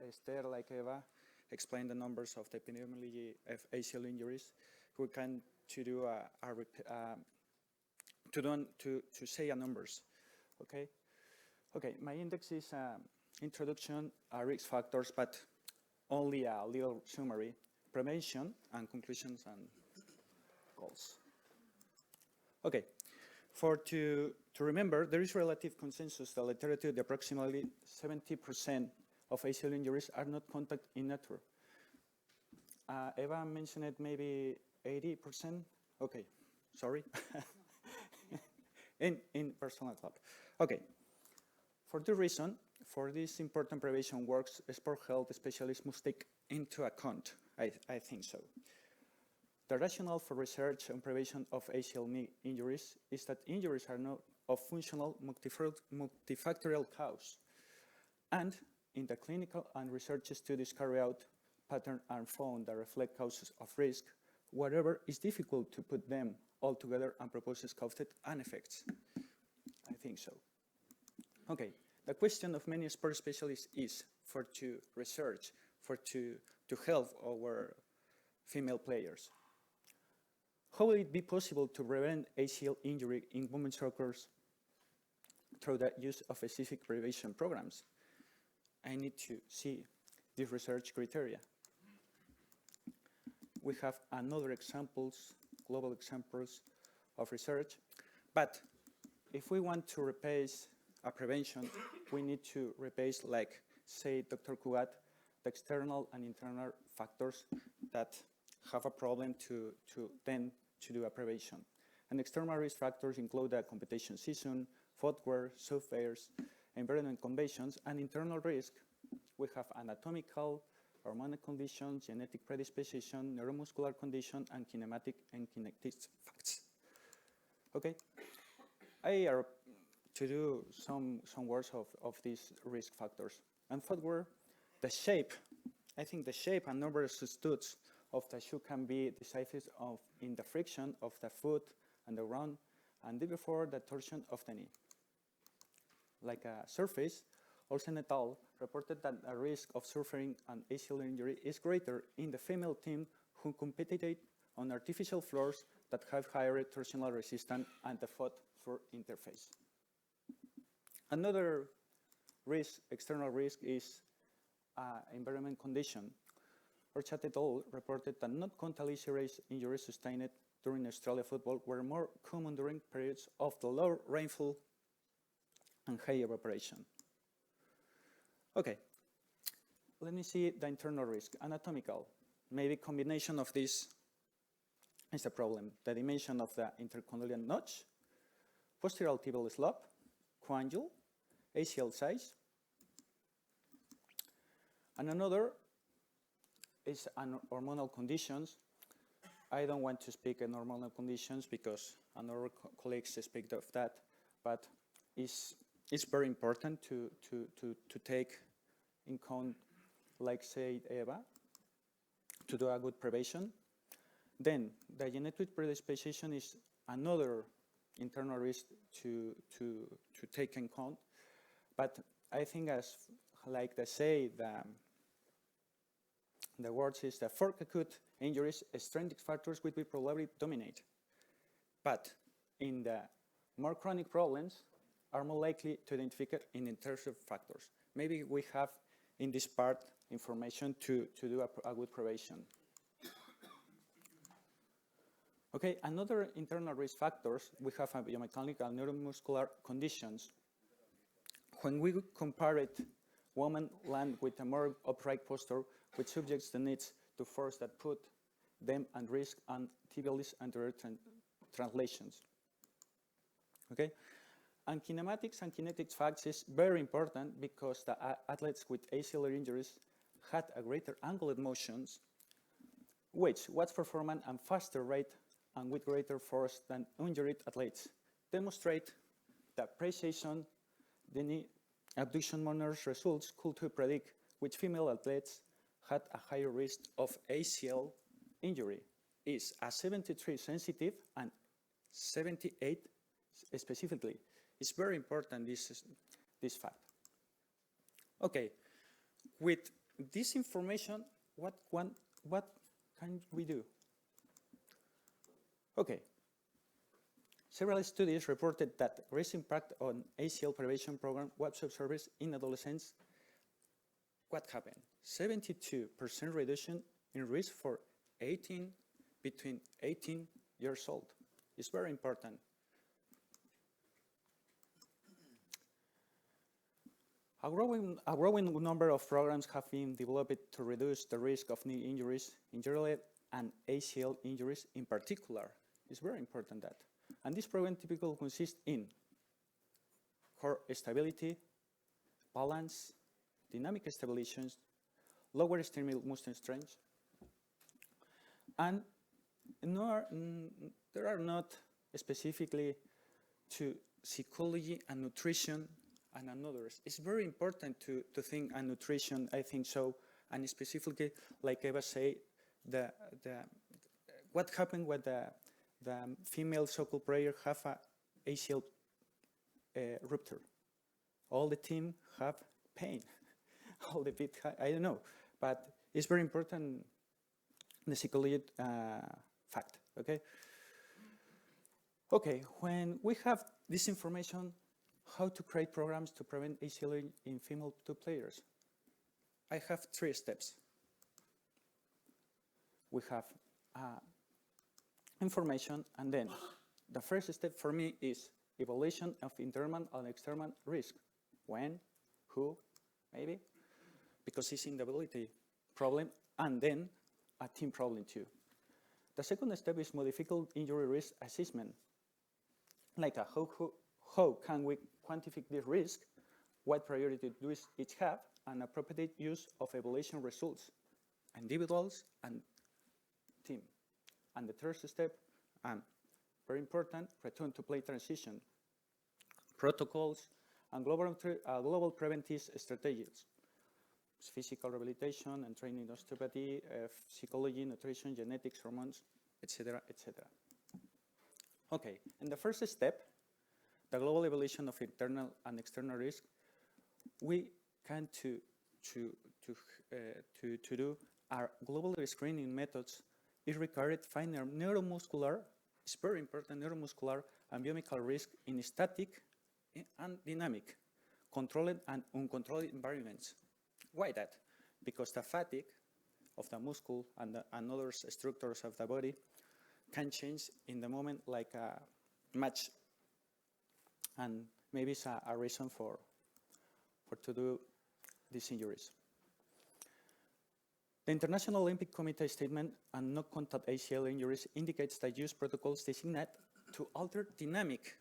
Esther, like Eva, explain the numbers of the epidemiology of ACL injuries. We can to do to say a numbers, okay? Okay, my index is introduction, risk factors, but only a little summary, prevention, and conclusions and goals. Okay, to remember, there is relative consensus, the literature, that approximately 70% of ACL injuries are not contact in nature. Eva mentioned it maybe 80%. Okay, sorry. in personal club. Okay, for this reason, for this important prevention works, sport health specialists must take into account, I think so. The rationale for research on prevention of ACL knee injuries is that injuries are not of functional multifactorial cause. And in the clinical and research studies carried out, patterns are found that reflect causes of risk, wherever it's difficult to put them all together and propose causes and effects. I think so. Okay, the question of many sport specialists is for to research, for to help our female players. How will it be possible to prevent ACL injury in women's soccer through the use of specific prevention programs? I need to see these research criteria. We have another examples, global examples of research, but if we want to replace a prevention, we need to replace, like say Dr. Cugat, the external and internal factors that have a problem to do a prevention. And external risk factors include the competition season, footwear, softwares, environment conditions, and internal risk. We have anatomical, hormonal conditions, genetic predisposition, neuromuscular condition, and kinematic and kinetic facts. Okay, I are to do some words of these risk factors. And footwear, the shape, I think the shape and number of studs of the shoe can be decisive in the friction of the foot and the ground, and before the torsion of the knee. Like a surface, Olsen et al. Reported that the risk of suffering an ACL injury is greater in the female team who competed on artificial floors that have higher torsional resistance and the foot-floor interface. Another risk, external risk, is environment condition. Orchat et al. Reported that not contact injuries sustained during Australia football were more common during periods of the low rainfall and high evaporation. Okay, let me see the internal risk. Anatomical, maybe combination of this is the problem. The dimension of the intercondylar notch, posterior tibial slope, coangul, ACL size, and another is hormonal conditions. I don't want to speak on hormonal conditions because another colleagues speak of that, but it's very important to take in count, like say Eva, to do a good prevention. Then the genetic predisposition is another internal risk to take in count. But I think, as like they say, the words is that for acute injuries, extrinsic factors will be probably dominate. But in the more chronic problems, are more likely to identify in intrusive factors. Maybe we have in this part information to do a good prevention. Okay, another internal risk factors, we have a biomechanical and neuromuscular conditions. When we compare it, women land with a more upright posture, which subjects the needs to force that put them at risk and tibialis anterior translations. Okay, and kinematics and kinetics facts is very important because the athletes with ACL injuries had a greater angular motions, which was performant and faster rate and with greater force than injured athletes, demonstrate that precision the knee abduction monitors results could to predict which female athletes had a higher risk of ACL injury. Is a 73 sensitive and 78 specifically. It's very important, this fact. Okay, with this information, what can we do? Okay, several studies reported that risk impact on ACL prevention program was observed in adolescents. What happened? 72% reduction in risk for between 18 years old. It's very important. A growing number of programs have been developed to reduce the risk of knee injuries in general and ACL injuries in particular. It's very important that. And this program typically consists in core stability, balance, dynamic stabilization, lower external muscle strength, and there are not specifically to psychology and nutrition and others. It's very important to think on nutrition, I think so, and specifically, like Eva said, what happened when the female soccer player have a ACL rupture. All the team have pain. All the bit, I don't know, but it's very important, the psychology fact, okay? Okay, when we have this information, how to create programs to prevent ACL in female players. I have 3 steps. We have information, and then the first step for me is evaluation of internal and external risk. When, who, maybe, because it's instability problem, and then a team problem too. The second step is modifiable injury risk assessment. Like how can we quantify the risk, what priority do each have, and appropriate use of evaluation results, individuals and team. And the third step, very important, return to play transition, protocols, and global preventive strategies. Physical rehabilitation and training osteopathy, psychology, nutrition, genetics, hormones, etc., etc. Okay, in the first step, the global evaluation of internal and external risk, we can to do our global screening methods is required to find a neuromuscular, it's very important, neuromuscular and biochemical risk in static and dynamic, controlled and uncontrolled environments. Why that? Because the fatigue of the muscle and other structures of the body can change in the moment like a match. And maybe it's a reason for to do these injuries. The International Olympic Committee statement on no-contact ACL injuries indicates that use protocols designate to alter dynamic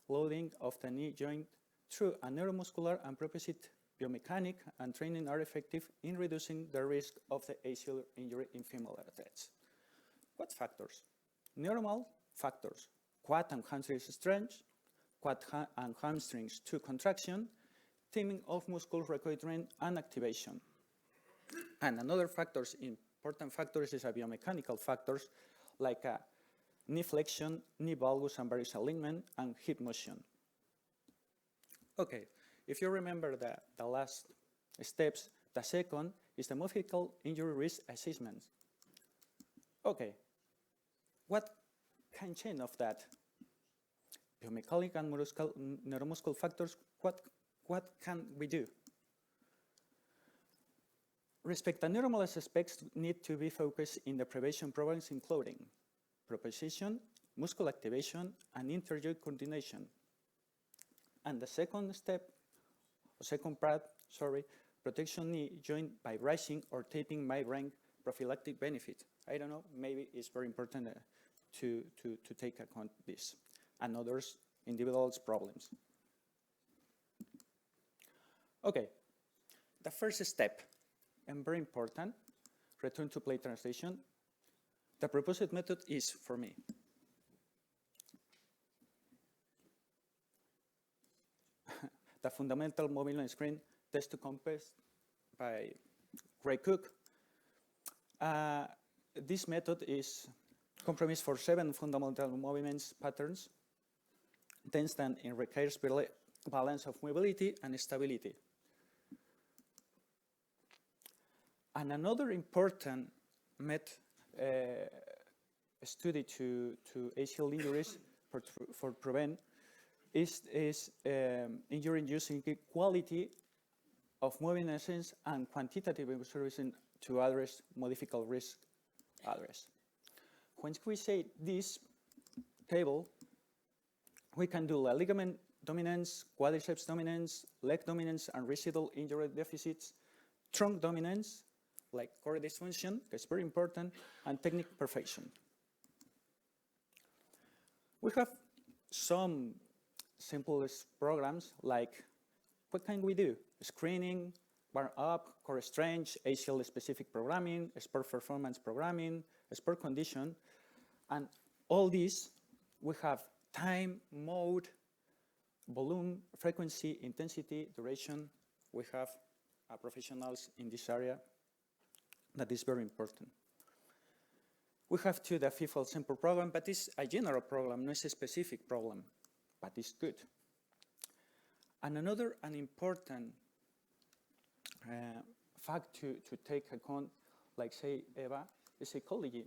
loading of the knee joint through a neuromuscular and proposite biomechanic and training are effective in reducing the risk of the ACL injury in female athletes. What factors? Normal factors: quad and hamstring strength, quad and hamstrings to contraction, timing of muscle recoil and activation. And another factors, important factors, is a biomechanical factors like knee flexion, knee valgus and varus alignment, and hip motion. Okay, if you remember the last steps, the second is the modifiable injury risk assessment. Okay, what can change of that? Biomechanical and neuromuscular factors, what can we do? Respect the normal aspects need to be focused in the prevention programs including proposition, muscle activation, and inter-joint coordination. And the second step, second part, protection knee joint by bracing or taping might bring prophylactic benefit. I don't know, maybe it's very important to take account this and others individuals' problems. Okay, the first step, and very important, return to play translation. The proposed method is, for me, the fundamental mobile on screen test to compass by Gray Cook. This method is compromised for 7 fundamental movements patterns, then stand in requires balance of mobility and stability. And another important study to ACL injuries for prevent is injury using quality of moving essence and quantitative observation to address modifiable risk address. When we say this table, we can do ligament dominance, quadriceps dominance, leg dominance, and residual injury deficits, trunk dominance, like core dysfunction, that's very important, and technique perfection. We have some simplest programs like, what can we do? Screening, bar up, core strength, ACL specific programming, sport performance programming, sport condition, and all these, we have time, mode, volume, frequency, intensity, duration. We have professionals in this area. That is very important. We have the FIFA simple program, but it's a general program, not a specific problem, but it's good. And another important fact to take account, like say Eva, is psychology.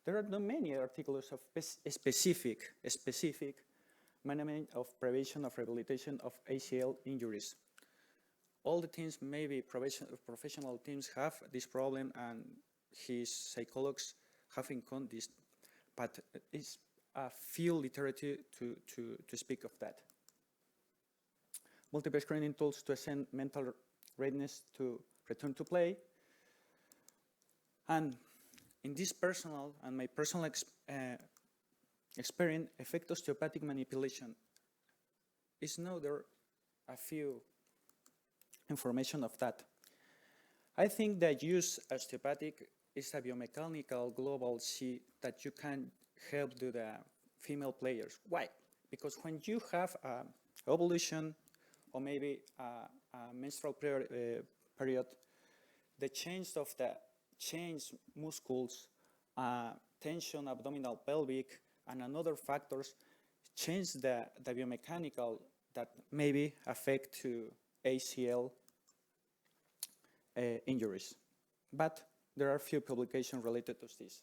There are not many articles of specific management of prevention of rehabilitation of ACL injuries. All the teams, maybe professional teams, have this problem, and his psychologists have encountered this, but it's a few literature to speak of that. Multiple screening tools to assess mental readiness to return to play. And in this my personal experience, effect osteopathic manipulation is now there a few information of that. I think that use osteopathic is a biomechanical global C that you can help to the female players. Why? Because when you have ovulation or maybe a menstrual period, the change of the muscles, tension, abdominal, pelvic, and another factors change the biomechanical that maybe affect to ACL injuries. But there are few publications related to this.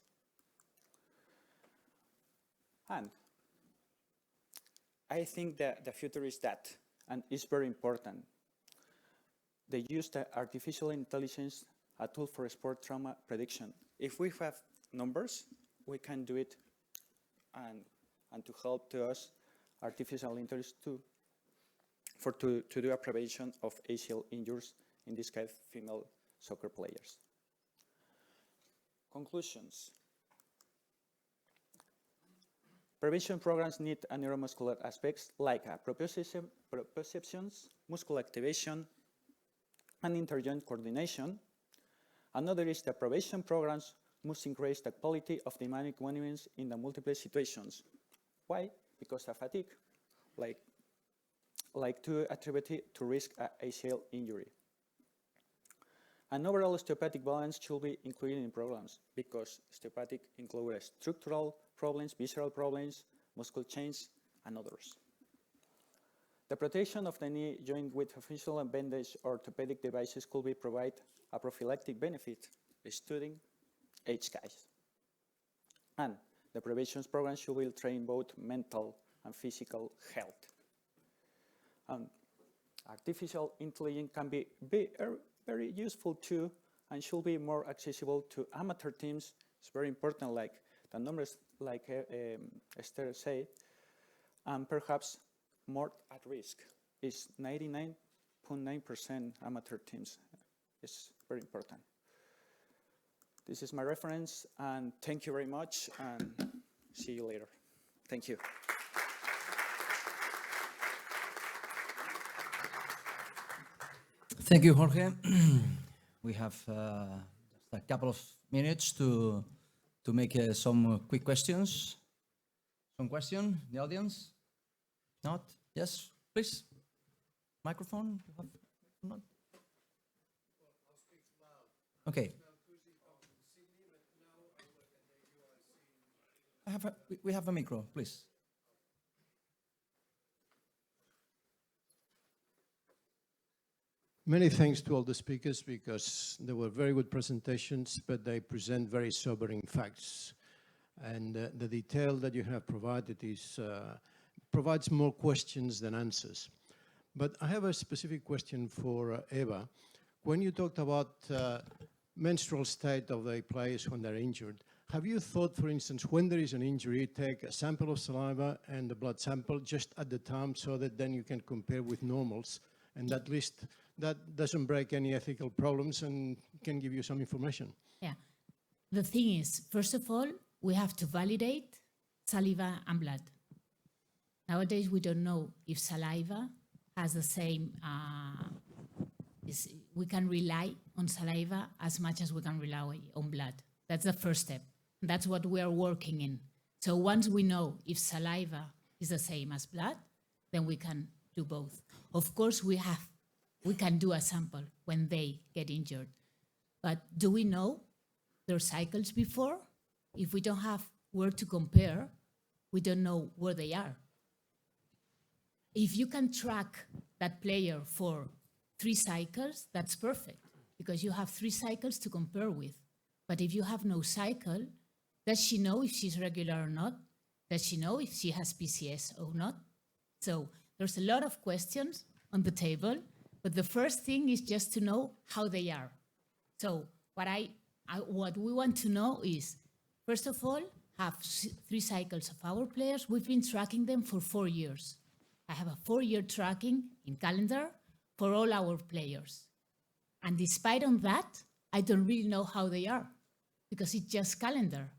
And I think that the future is that, and it's very important. They use the artificial intelligence, a tool for sport trauma prediction. If we have numbers, we can do it, and to help to us artificial intelligence to do a prevention of ACL injuries, in this case, female soccer players. Conclusions. Prevention programs need a neuromuscular aspects like proprioceptions, muscle activation, and interjoint coordination. Another is that prevention programs must increase the quality of dynamic movements in the multiple situations. Why? Because of fatigue, like to attribute it to risk ACL injury. An overall osteopathic balance should be included in programs because osteopathic includes structural problems, visceral problems, muscle change, and others. The protection of the knee joint with official and bandage orthopedic devices could be provide a prophylactic benefit, studying age guys. And the prevention program should will train both mental and physical health. Artificial intelligence can be very useful too, and should be more accessible to amateur teams. It's very important, like the numbers, like Esther said, and perhaps more at risk is 99.9% amateur teams. It's very important. This is my reference, and thank you very much, and see you later. Thank you. Thank you, Jorge. We have just a couple of minutes to make some quick questions. Some question, the audience? Not? Yes, please. Microphone? You have not? Okay. We have a micro, please. Many thanks to all the speakers because they were very good presentations, but they present very sobering facts. And the detail that you have provided provides more questions than answers. But I have a specific question for Eva. When you talked about menstrual state of the players when they're injured, have you thought, for instance, when there is an injury, take a sample of saliva and a blood sample just at the time so that then you can compare with normals, and at least that doesn't break any ethical problems and can give you some information? Yeah. The thing is, first of all, we have to validate saliva and blood. Nowadays, we don't know if saliva has the same, we can rely on saliva as much as we can rely on blood. That's the first step. That's what we are working in. So once we know if saliva is the same as blood, then we can do both. Of course, we can do a sample when they get injured. But do we know their cycles before? If we don't have where to compare, we don't know where they are. If you can track that player for 3 cycles, that's perfect, because you have 3 cycles to compare with. But if you have no cycle, does she know if she's regular or not? Does she know if she has PCS or not? So there's a lot of questions on the table, but the first thing is just to know how they are. So what we want to know is, first of all, have 3 cycles of our players. We've been tracking them for 4 years. I have a 4-year tracking in calendar for all our players. And despite on that, I don't really know how they are because it's just calendar.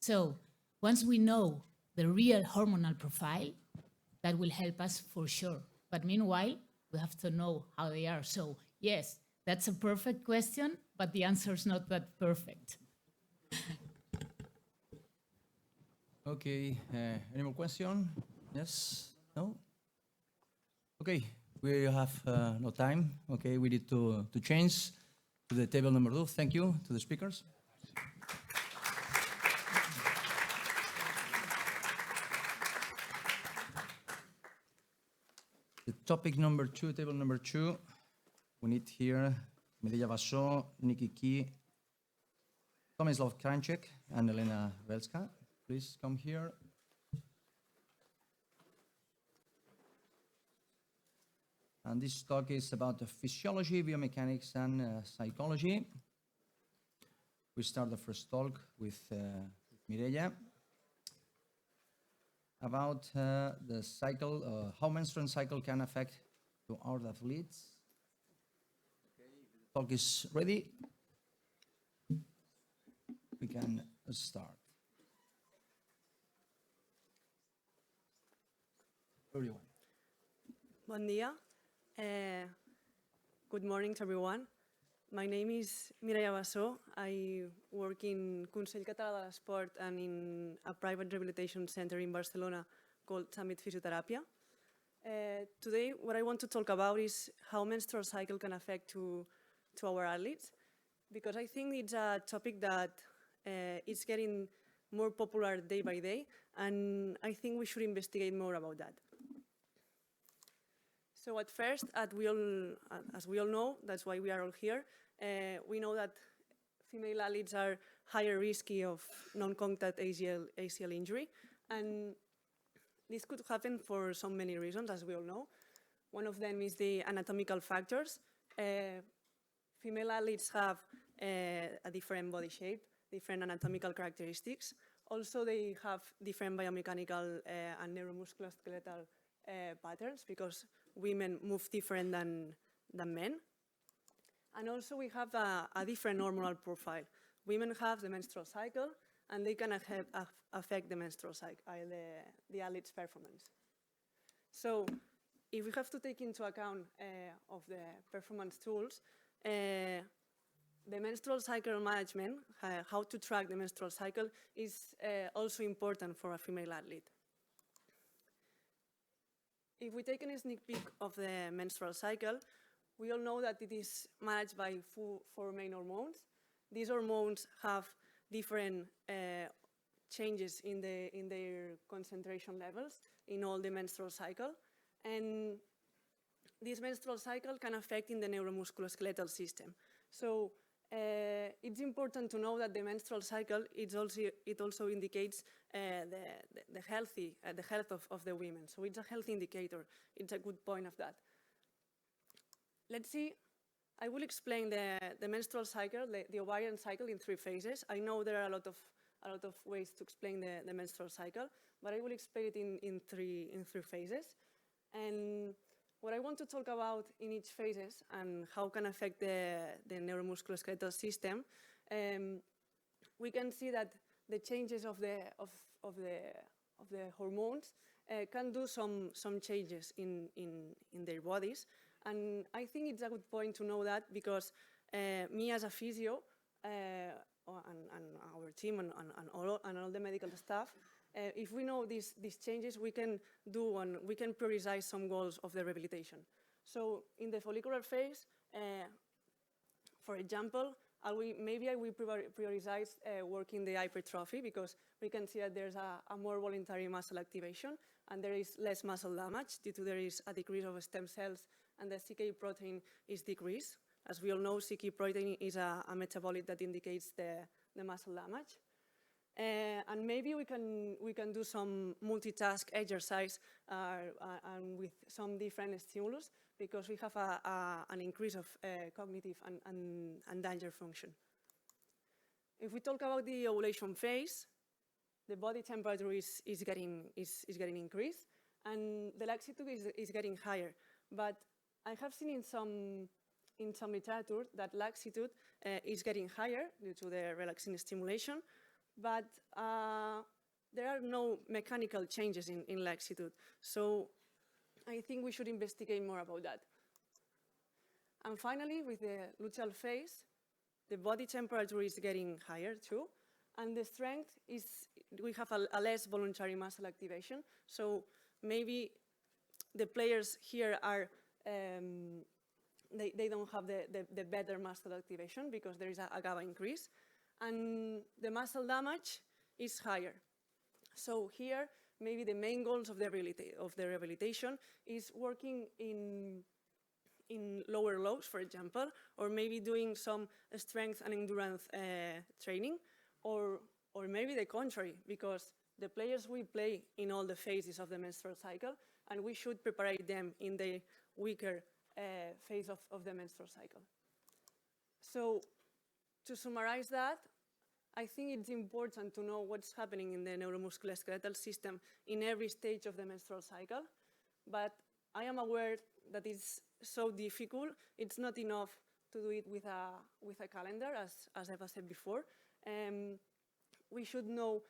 So once we know the real hormonal profile, that will help us for sure. But meanwhile, we have to know how they are. So yes, that's a perfect question, but the answer is not that perfect. Okay, any more question? Yes? No? Okay, we have no time. Okay, we need to change to the table number 2. Thank you to the speakers. The topic number 2, table number 2, we need here Medella Vassó, Nikki Key, Tomislav Kranček, and Elena Velska. Please come here. And this talk is about the physiology, biomechanics, and psychology. We start the first talk with Mireia, about the cycle, how menstrual cycle can affect to our athletes. Okay, the talk is ready. We can start. Everyone. Bon dia. Good morning to everyone. My name is Mireia Bassó. I work in Consell Català de l'Esport and in a private rehabilitation center in Barcelona called Summit Physiotherapia. Today, what I want to talk about is how menstrual cycle can affect to our athletes, because I think it's a topic that is getting more popular day by day, and I think we should investigate more about that. So at first, as we all know, that's why we are all here, we know that female athletes are higher risky of non-contact ACL injury, and this could happen for so many reasons, as we all know. One of them is the anatomical factors. Female athletes have a different body shape, different anatomical characteristics. Also, they have different biomechanical and neuromusculoskeletal patterns, because women move different than men. And also we have a different hormonal profile. Women have the menstrual cycle, and they can affect the menstrual cycle, the athlete's performance. So if we have to take into account of the performance tools, the menstrual cycle management, how to track the menstrual cycle, is also important for a female athlete. If we take a sneak peek of the menstrual cycle, we all know that it is managed by four main hormones. These hormones have different changes in their concentration levels in all the menstrual cycle. And this menstrual cycle can affect in the neuromusculoskeletal system. So it's important to know that the menstrual cycle, it also indicates the health of the women. So it's a health indicator. It's a good point of that. Let's see. I will explain the menstrual cycle, the ovarian cycle, in 3 phases. I know there are a lot of ways to explain the menstrual cycle, but I will explain it in three phases. And what I want to talk about in each phases and how can affect the neuromusculoskeletal system, we can see that the changes of the hormones can do some changes in their bodies. And I think it's a good point to know that, because me as a physio and our team and all the medical staff, if we know these changes, we can prioritize some goals of the rehabilitation. So in the follicular phase, for example, maybe I will prioritize working the hypertrophy, because we can see that there's a more voluntary muscle activation, and there is less muscle damage due to there is a decrease of stem cells, and the CK protein is decreased. As we all know, CK protein is a metabolite that indicates the muscle damage. And maybe we can do some multitask exercise and with some different stimulus, because we have an increase of cognitive and danger function. If we talk about the ovulation phase, the body temperature is getting increased, and the laxitude is getting higher. But I have seen in some literature that laxitude is getting higher due to the relaxing stimulation, but there are no mechanical changes in laxitude. So I think we should investigate more about that. And finally, with the luteal phase, the body temperature is getting higher too, and the strength is, we have a less voluntary muscle activation. So maybe the players here are, they don't have the better muscle activation, because there is a GABA increase, and the muscle damage is higher. So here, maybe the main goals of the rehabilitation is working in lower loads, for example, or maybe doing some strength and endurance training, or maybe the contrary, because the players will play in all the phases of the menstrual cycle, and we should prepare them in the weaker phase of the menstrual cycle. So to summarize that, I think it's important to know what's happening in the neuromusculoskeletal system in every stage of the menstrual cycle. But I am aware that it's so difficult. It's not enough to do it with a calendar, as Eva said before. We should know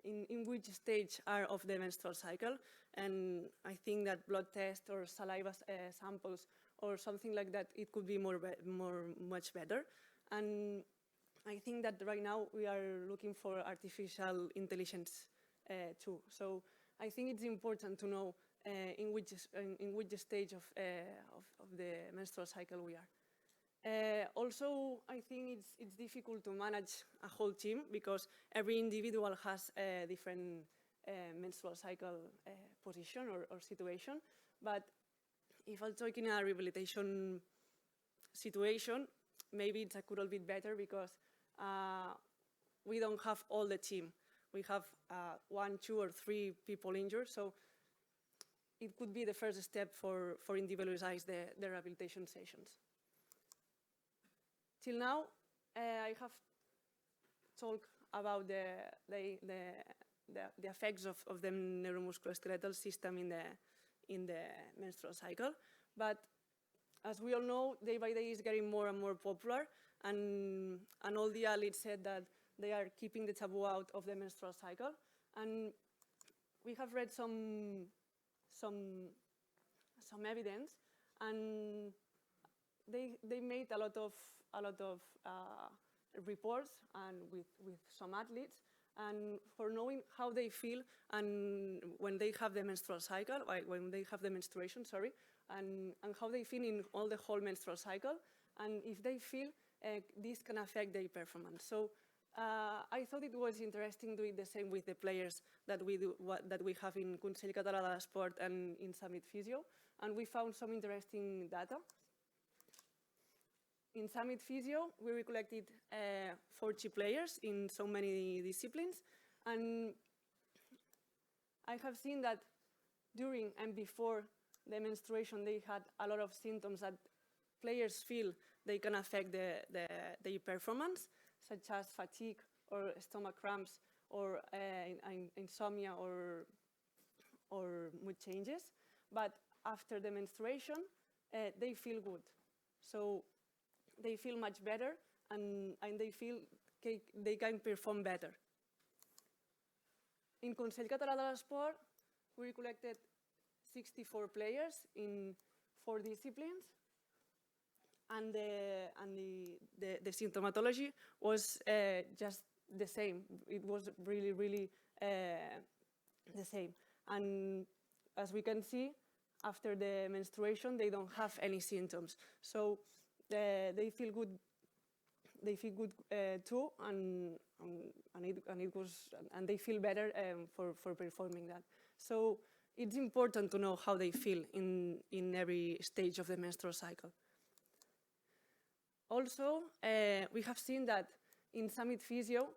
in which stage are of the menstrual cycle. And I think that blood tests or saliva samples or something like that, it could be much better. And I think that right now we are looking for artificial intelligence too. So I think it's important to know in which stage of the menstrual cycle we are. Also, I think it's difficult to manage a whole team because every individual has a different menstrual cycle position or situation. But if I'm talking a rehabilitation situation, maybe it's a little bit better because we don't have all the team. We have 1, 2, or 3 people injured, so it could be the first step for individualize the rehabilitation sessions. Till now, I have talked about the effects of the neuromusculoskeletal system in the menstrual cycle, but as we all know, day by day is getting more and more popular, and all the athletes said that they are keeping the taboo out of the menstrual cycle, and we have read some evidence, and they made a lot of reports and with some athletes, and for knowing how they feel and when they have the menstrual cycle, when they have the menstruation, sorry, and how they feel in all the whole menstrual cycle, and if they feel this can affect their performance. So I thought it was interesting doing the same with the players that we have in Consell Català de l'Esport and in Summit Physio, and we found some interesting data. In Summit Physio, we recollected 40 players in so many disciplines, and I have seen that during and before the menstruation, they had a lot of symptoms that players feel they can affect their performance, such as fatigue or stomach cramps or insomnia or mood changes. But after the menstruation, they feel good. So they feel much better and they feel they can perform better. In Consell Català de l'Esport, we collected 64 players in 4 disciplines, and the symptomatology was just the same. It was really, really the same. And as we can see, after the menstruation, they don't have any symptoms. So they feel good. They feel good too, and they feel better for performing that. So it's important to know how they feel in every stage of the menstrual cycle. Also, we have seen that in Summit Physio,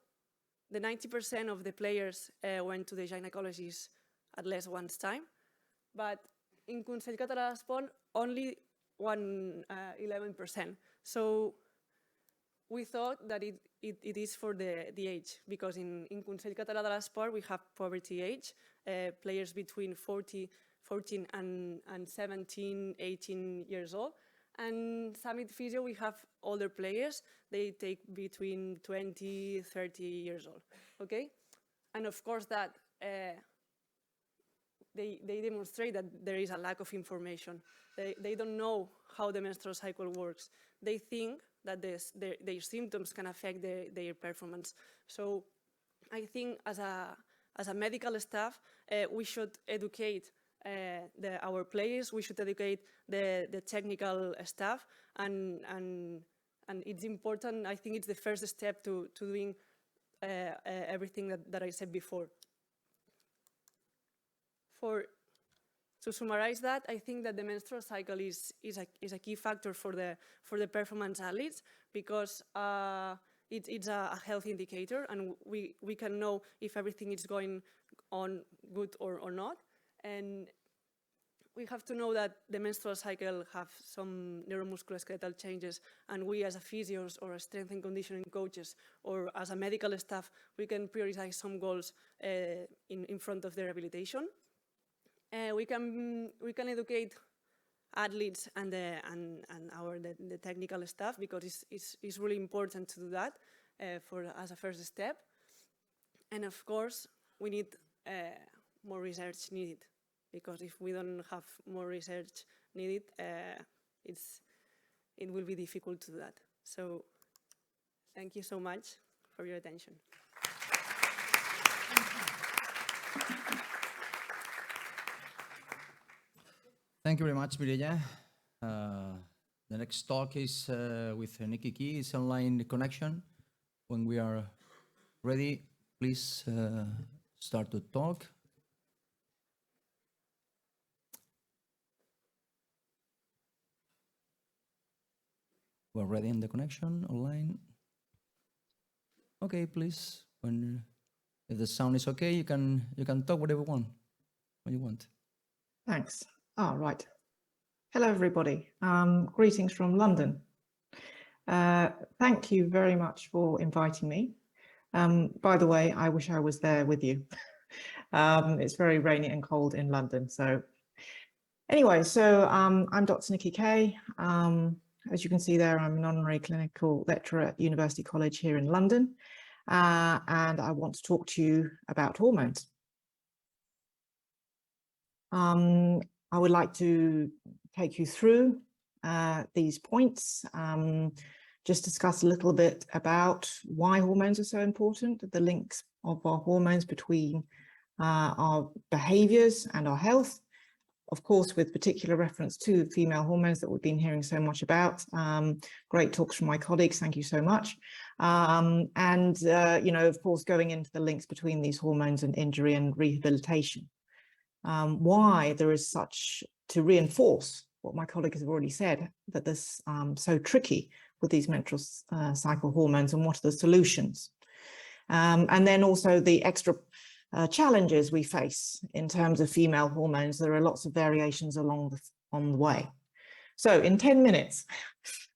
the 90% of the players went to the gynecologist at least once time, but in Consell Català de l'Esport, only 11%. So we thought that it is for the age, because in Consell Català de l'Esport we have poverty age, players between 14 and 17, 18 years old. And Summit Physio, we have older players. They take between 20, 30 years old, okay? And of course that they demonstrate that there is a lack of information. They don't know how the menstrual cycle works. They think that their symptoms can affect their performance. So I think as a medical staff, we should educate our players, we should educate the technical staff, and it's important. I think it's the first step to doing everything that I said before. To summarize that, I think that the menstrual cycle is a key factor for the performance athletes, because it's a health indicator, and we can know if everything is going on good or not. And we have to know that the menstrual cycle have some neuromusculoskeletal changes, and we as a physios or a strength and conditioning coaches or as a medical staff, we can prioritize some goals in front of the rehabilitation. We can educate athletes and the technical staff, because it's really important to do that as a first step. And of course, we need more research needed, because if we don't have more research needed, it will be difficult to do that. So thank you so much for your attention. Thank you very much, Mireia. The next talk is with Nikki Key. It's online connection. When we are ready, please start to talk. We're ready in the connection online. Okay, please. If the sound is okay, you can talk whatever you want. Thanks. Right. Hello, everybody. Greetings from London. Thank you very much for inviting me. By the way, I wish I was there with you. It's very rainy and cold in London. So anyway, I'm Dr. Nikki Kay. As you can see there, I'm an honorary clinical lecturer at University College here in London. And I want to talk to you about hormones. I would like to take you through these points, just discuss a little bit about why hormones are so important, the links of our hormones between our behaviors and our health, of course, with particular reference to female hormones that we've been hearing so much about. Great talks from my colleagues, thank you so much. You know, of course, going into the links between these hormones and injury and rehabilitation. Why there is such, to reinforce what my colleagues have already said, that this so tricky with these menstrual cycle hormones, and what are the solutions. And then also the extra challenges we face in terms of female hormones. There are lots of variations on the way. So in 10 minutes,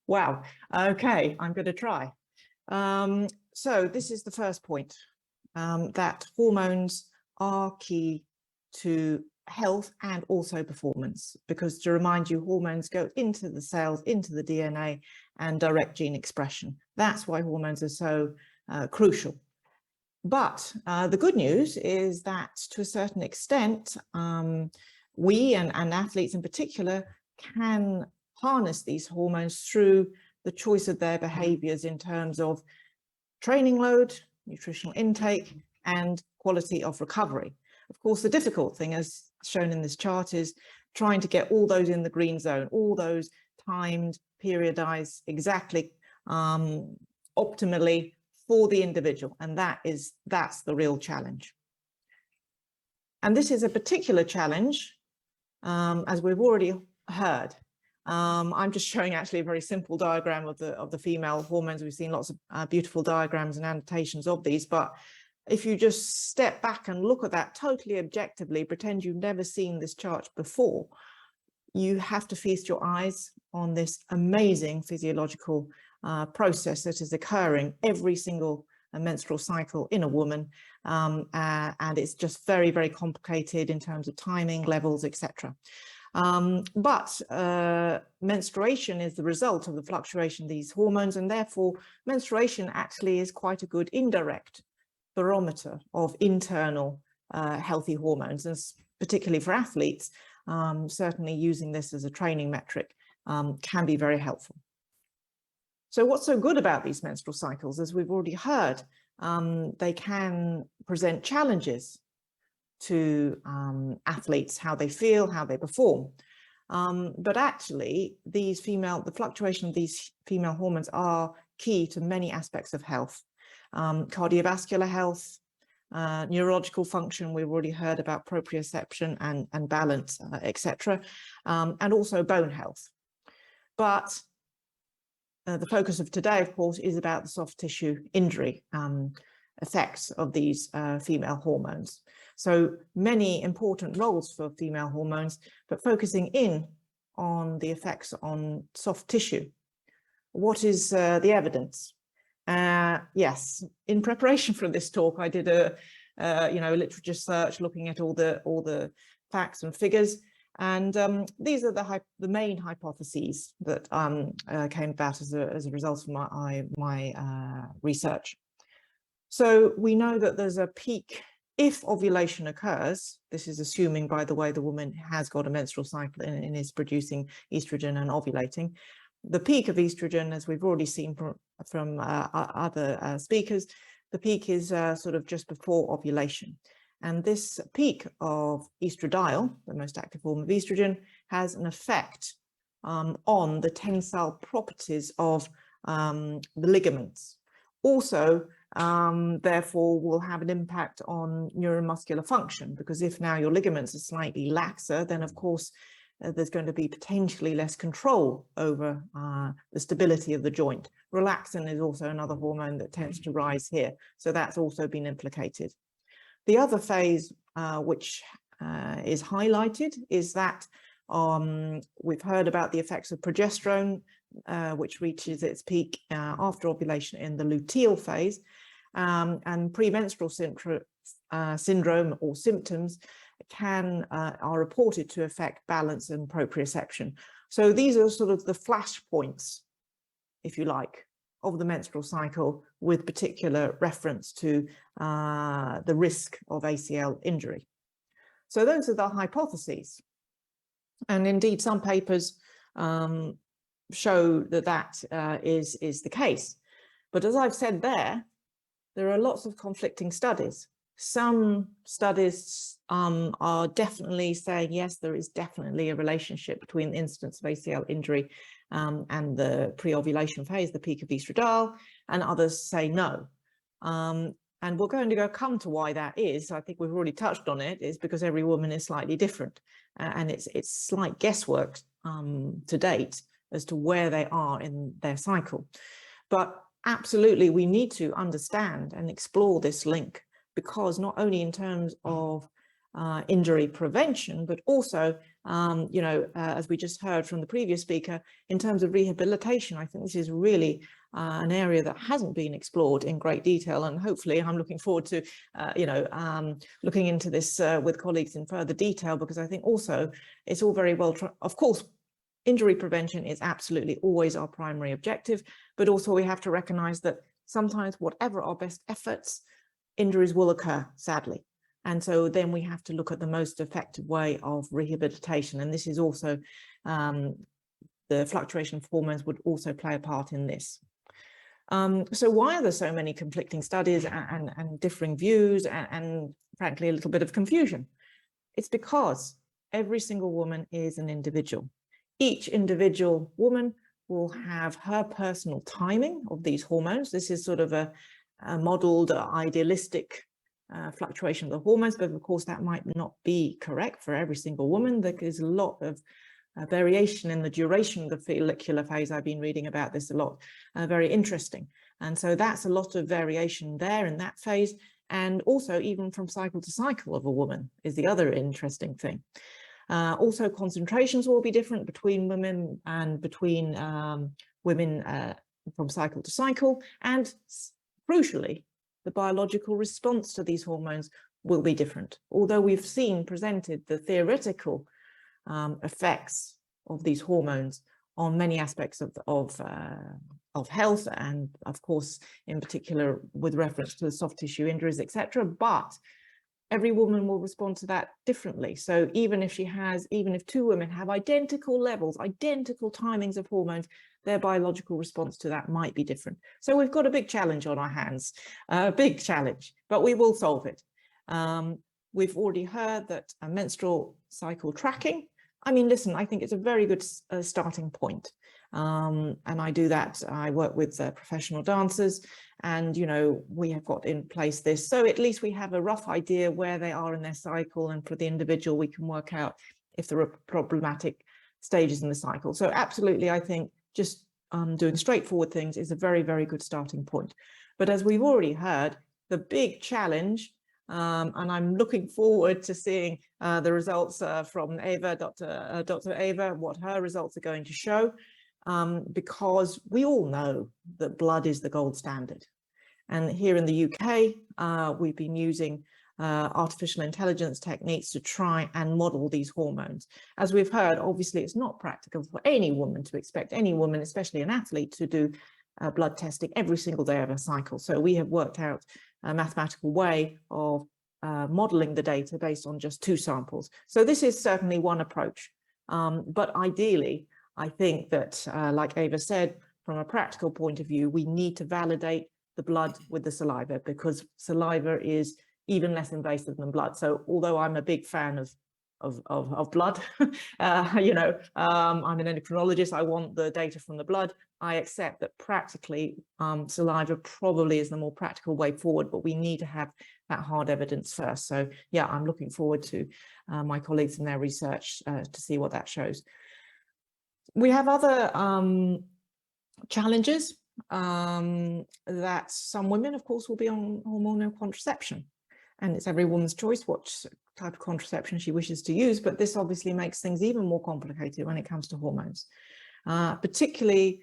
wow, okay, I'm going to try. So this is the first point, that hormones are key to health and also performance, because to remind you, hormones go into the cells, into the DNA, and direct gene expression. That's why hormones are so crucial. But the good news is that to a certain extent, we and athletes in particular can harness these hormones through the choice of their behaviors in terms of training load, nutritional intake, and quality of recovery. Of course, the difficult thing, as shown in this chart, is trying to get all those in the green zone, all those timed, periodized, exactly optimally for the individual. And that's the real challenge. And this is a particular challenge, as we've already heard. I'm just showing actually a very simple diagram of the female hormones. We've seen lots of beautiful diagrams and annotations of these, but if you just step back and look at that totally objectively, pretend you've never seen this chart before, you have to feast your eyes on this amazing physiological process that is occurring every single menstrual cycle in a woman. And it's just very, very complicated in terms of timing, levels, etc. But menstruation is the result of the fluctuation of these hormones, and therefore menstruation actually is quite a good indirect barometer of internal healthy hormones, and particularly for athletes, certainly using this as a training metric can be very helpful. So what's so good about these menstrual cycles? As we've already heard, they can present challenges to athletes, how they feel, how they perform. But actually, the fluctuation of these female hormones are key to many aspects of health. Cardiovascular health, neurological function, we've already heard about proprioception and balance, etc., and also bone health. But the focus of today, of course, is about the soft tissue injury effects of these female hormones. So many important roles for female hormones, but focusing in on the effects on soft tissue. What is the evidence? Yes, in preparation for this talk, I did a literature search looking at all the facts and figures, and these are the main hypotheses that came about as a result of my research. So we know that there's a peak if ovulation occurs. This is assuming, by the way, the woman has got a menstrual cycle and is producing estrogen and ovulating. The peak of estrogen, as we've already seen from other speakers, the peak is sort of just before ovulation. And this peak of estradiol, the most active form of estrogen, has an effect on the tensile properties of the ligaments. Also, therefore, will have an impact on neuromuscular function, because if now your ligaments are slightly laxer, then of course there's going to be potentially less control over the stability of the joint. Relaxin is also another hormone that tends to rise here, so that's also been implicated. The other phase which is highlighted is that we've heard about the effects of progesterone, which reaches its peak after ovulation in the luteal phase, and premenstrual syndrome or symptoms are reported to affect balance and proprioception. So these are sort of the flashpoints, if you like, of the menstrual cycle, with particular reference to the risk of ACL injury. So those are the hypotheses. And indeed, some papers show that is the case. But as I've said there are lots of conflicting studies. Some studies are definitely saying, yes, there is definitely a relationship between the incidence of ACL injury and the pre-ovulation phase, the peak of estradiol, and others say no. And we're going to come to why that is. I think we've already touched on it. Is because every woman is slightly different, and it's slight guesswork to date as to where they are in their cycle. But absolutely, we need to understand and explore this link, because not only in terms of injury prevention, but also, as we just heard from the previous speaker, in terms of rehabilitation. I think this is really an area that hasn't been explored in great detail, and hopefully I'm looking forward to, looking into this with colleagues in further detail, because I think also it's all very well, of course, injury prevention is absolutely always our primary objective, but also we have to recognize that sometimes, whatever our best efforts, injuries will occur, sadly. And so then we have to look at the most effective way of rehabilitation. And this is also, the fluctuation of hormones would also play a part in this. So why are there so many conflicting studies and differing views and frankly, a little bit of confusion? It's because every single woman is an individual. Each individual woman will have her personal timing of these hormones. This is sort of a modeled, idealistic fluctuation of the hormones, but of course that might not be correct for every single woman. There is a lot of variation in the duration of the follicular phase. I've been reading about this a lot, very interesting. And so that's a lot of variation there in that phase. And also even from cycle to cycle of a woman is the other interesting thing. Also, concentrations will be different between women and between women from cycle to cycle. And crucially, the biological response to these hormones will be different. Although we've seen presented the theoretical effects of these hormones on many aspects of health, and of course, in particular, with reference to the soft tissue injuries, etc. But every woman will respond to that differently. So even if two women have identical levels, identical timings of hormones, their biological response to that might be different. So we've got a big challenge on our hands, a big challenge, but we will solve it. We've already heard that menstrual cycle tracking, I mean, listen, I think it's a very good starting point. And I do that, I work with professional dancers, and, we have got in place this. So at least we have a rough idea where they are in their cycle, and for the individual, we can work out if there are problematic stages in the cycle. So absolutely, I think just doing straightforward things is a very, very good starting point. But as we've already heard, the big challenge, and I'm looking forward to seeing the results from Eva, Dr. Eva, what her results are going to show, because we all know that blood is the gold standard. And here in the UK, we've been using artificial intelligence techniques to try and model these hormones. As we've heard, obviously it's not practical for any woman to expect any woman, especially an athlete, to do blood testing every single day of a cycle. So we have worked out a mathematical way of modeling the data based on just 2 samples. So this is certainly one approach. But ideally, I think that, like Eva said, from a practical point of view, we need to validate the blood with the saliva, because saliva is even less invasive than blood. So although I'm a big fan of blood, you know, I'm an endocrinologist, I want the data from the blood. I accept that practically saliva probably is the more practical way forward, but we need to have that hard evidence first. So yeah, I'm looking forward to my colleagues in their research to see what that shows. We have other challenges that some women, of course, will be on hormonal contraception. And it's every woman's choice what type of contraception she wishes to use, but this obviously makes things even more complicated when it comes to hormones, particularly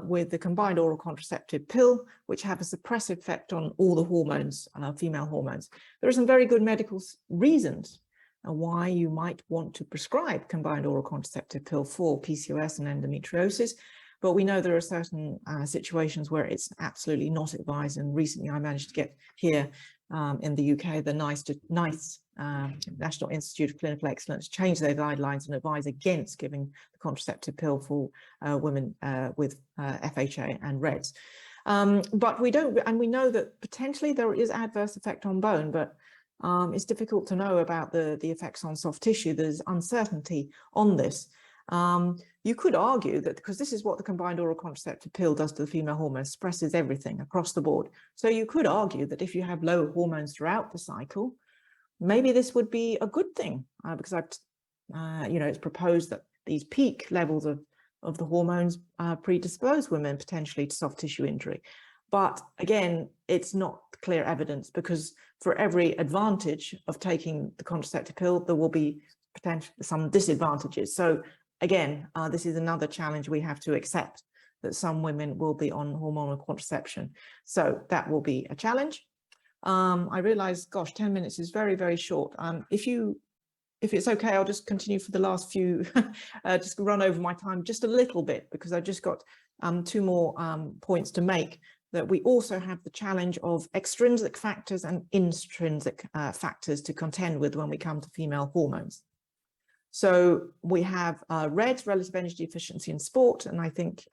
with the combined oral contraceptive pill, which have a suppressive effect on all the hormones, female hormones. There are some very good medical reasons why you might want to prescribe combined oral contraceptive pill for PCOS and endometriosis, but we know there are certain situations where it's absolutely not advised. And recently I managed to get here in the UK, the NICE, National Institute of Clinical Excellence, change their guidelines and advise against giving the contraceptive pill for women with FHA and REDS. But we don't, and we know that potentially there is adverse effect on bone, but it's difficult to know about the effects on soft tissue. There's uncertainty on this. You could argue that, because this is what the combined oral contraceptive pill does to the female hormone, suppresses everything across the board. So you could argue that if you have low hormones throughout the cycle, maybe this would be a good thing, because you know, it's proposed that these peak levels of the hormones predispose women potentially to soft tissue injury. But again, it's not clear evidence, because for every advantage of taking the contraceptive pill, there will be potentially some disadvantages. So again, this is another challenge we have to accept, that some women will be on hormonal contraception. So that will be a challenge. I realize, gosh, 10 minutes is very, very short. If it's okay, I'll just continue for the last few, just run over my time just a little bit, because I've just got 2 more points to make. That we also have the challenge of extrinsic factors and intrinsic factors to contend with when we come to female hormones. So we have REDS, relative energy efficiency in sport, and I think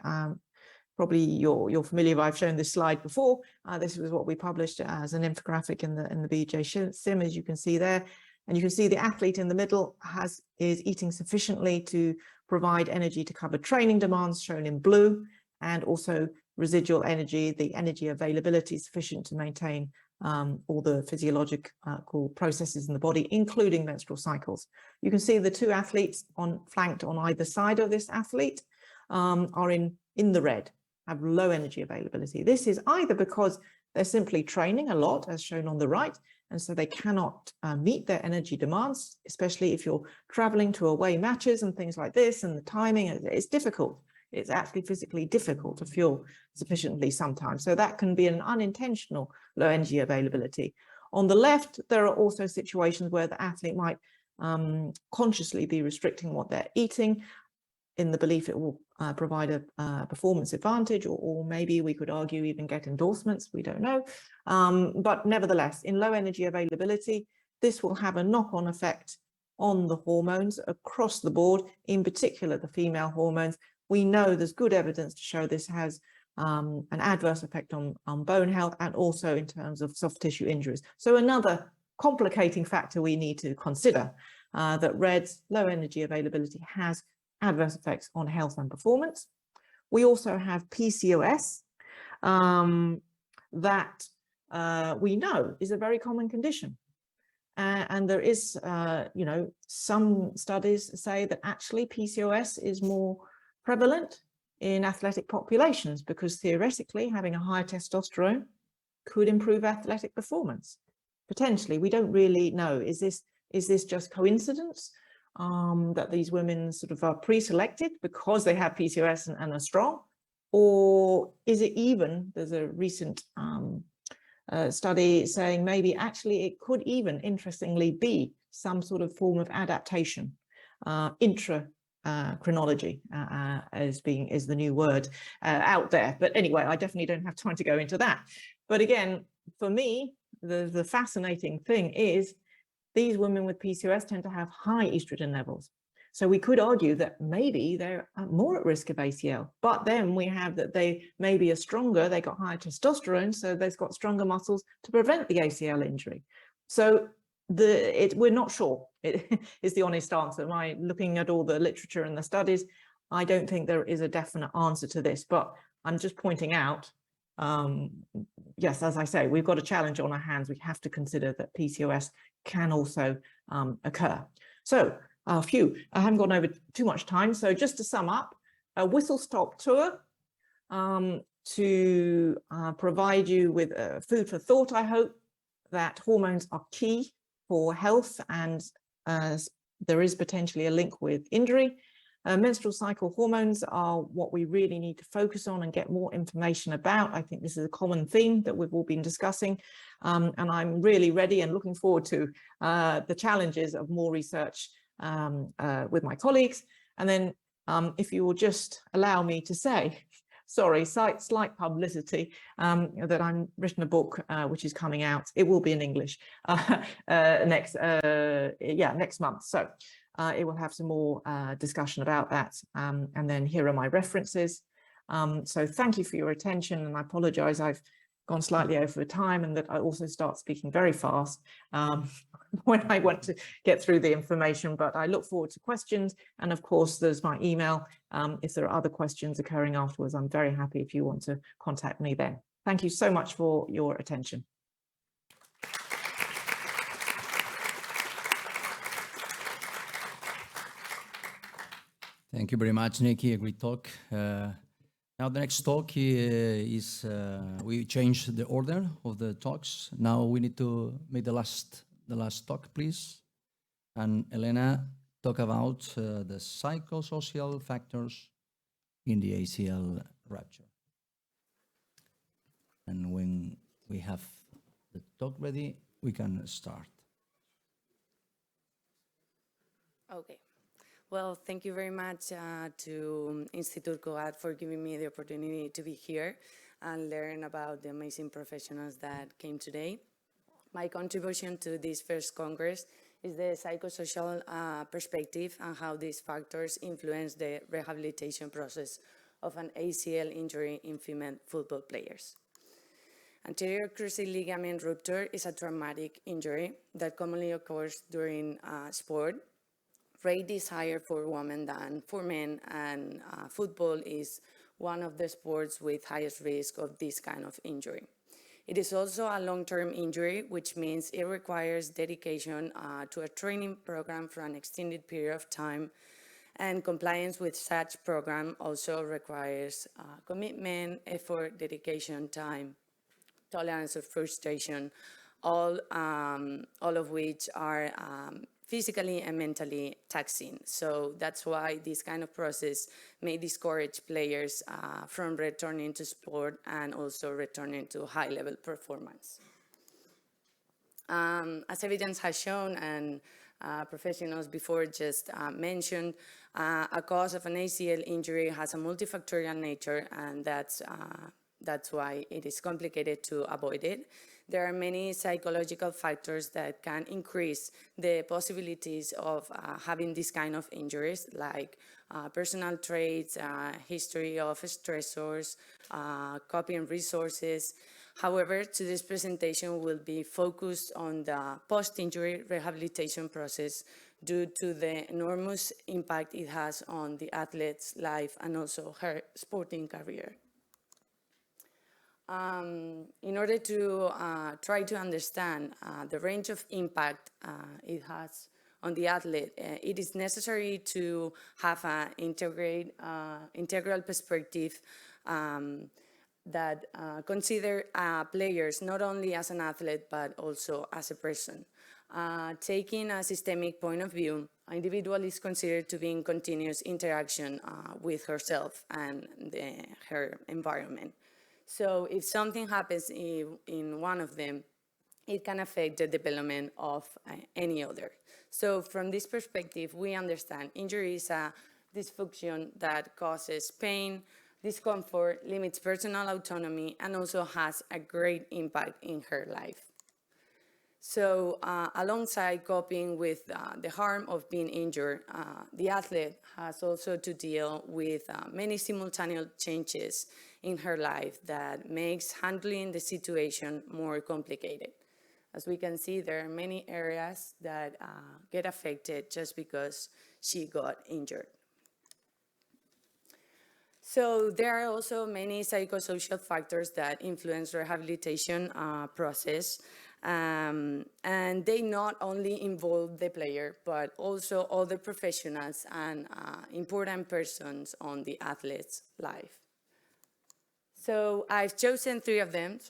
probably you're familiar. I've shown this slide before. This was what we published as an infographic in the BJ Sim, as you can see there, and you can see the athlete in the middle is eating sufficiently to provide energy to cover training demands, shown in blue, and also residual energy, the energy availability is sufficient to maintain all the physiological processes in the body, including menstrual cycles. You can see the 2 athletes flanked on either side of this athlete are in the red, have low energy availability. This is either because they're simply training a lot, as shown on the right, and so they cannot meet their energy demands, especially if you're traveling to away matches and things like this, and the timing is difficult. It's actually physically difficult to fuel sufficiently sometimes. So that can be an unintentional low energy availability. On the left, there are also situations where the athlete might consciously be restricting what they're eating in the belief it will provide a performance advantage, or maybe we could argue even get endorsements, we don't know. But nevertheless, in low energy availability, this will have a knock-on effect on the hormones across the board, in particular the female hormones. We know there's good evidence to show this has an adverse effect on bone health, and also in terms of soft tissue injuries. So another complicating factor we need to consider, that REDS, low energy availability, has adverse effects on health and performance. We also have PCOS, that we know is a very common condition. And there is, you know, some studies say that actually PCOS is more prevalent in athletic populations, because theoretically having a higher testosterone could improve athletic performance. Potentially, we don't really know. Is this just coincidence that these women sort of are pre-selected because they have PCOS and are strong? Or is it even, there's a recent study saying maybe actually it could even, interestingly, be some sort of form of adaptation, chronology is the new word out there. But anyway, I definitely don't have time to go into that. But again, for me, the fascinating thing is these women with PCOS tend to have high estrogen levels. So we could argue that maybe they're more at risk of ACL, but then we have that they maybe are stronger, they got higher testosterone, so they've got stronger muscles to prevent the ACL injury. So we're not sure, it is the honest answer. Am I looking at all the literature and the studies? I don't think there is a definite answer to this, but I'm just pointing out, yes, as I say, we've got a challenge on our hands. We have to consider that PCOS can also occur. So, I haven't gone over too much time. So just to sum up, a whistle-stop tour to provide you with food for thought, I hope, that hormones are key for health and there is potentially a link with injury. Menstrual cycle hormones are what we really need to focus on and get more information about. I think this is a common theme that we've all been discussing. And I'm really ready and looking forward to the challenges of more research with my colleagues. And then if you will just allow me to say, sorry, slight publicity, that I'm written a book which is coming out. It will be in English next month. So it will have some more discussion about that. And then here are my references. So thank you for your attention, and I apologize I've gone slightly over time and that I also start speaking very fast when I want to get through the information, but I look forward to questions. And of course, there's my email. If there are other questions occurring afterwards, I'm very happy if you want to contact me then. Thank you so much for your attention. Thank you very much, Nikki. A great talk. Now the next talk is, we changed the order of the talks. Now we need to make the last talk, please. And Elena talk about the psychosocial factors in the ACL rupture. And when we have the talk ready, we can start. Okay. Well, thank you very much to Institut Coat for giving me the opportunity to be here and learn about the amazing professionals that came today. My contribution to this first Congress is the psychosocial perspective and how these factors influence the rehabilitation process of an ACL injury in female football players. Anterior cruciate ligament rupture is a traumatic injury that commonly occurs during sport. Rate is higher for women than for men, and football is one of the sports with highest risk of this kind of injury. It is also a long-term injury, which means it requires dedication to a training program for an extended period of time, and compliance with such program also requires commitment, effort, dedication, time, tolerance of frustration, all of which are physically and mentally taxing. So that's why this kind of process may discourage players from returning to sport and also returning to high-level performance. As evidence has shown, and professionals before just mentioned, a cause of an ACL injury has a multifactorial nature, and that's why it is complicated to avoid it. There are many psychological factors that can increase the possibilities of having this kind of injuries, like personal traits, history of stressors, coping resources. However, today's presentation will be focused on the post-injury rehabilitation process due to the enormous impact it has on the athlete's life and also her sporting career. In order to try to understand the range of impact it has on the athlete, it is necessary to have an integral perspective that consider players not only as an athlete but also as a person. Taking a systemic point of view, an individual is considered to be in continuous interaction with herself and her environment. So if something happens in one of them, it can affect the development of any other. So from this perspective, we understand injury is a dysfunction that causes pain, discomfort, limits personal autonomy, and also has a great impact in her life. So alongside coping with the harm of being injured, the athlete has also to deal with many simultaneous changes in her life that makes handling the situation more complicated. As we can see, there are many areas that get affected just because she got injured. So there are also many psychosocial factors that influence rehabilitation process. And they not only involve the player, but also other professionals and important persons on the athlete's life. So I've chosen 3 of them,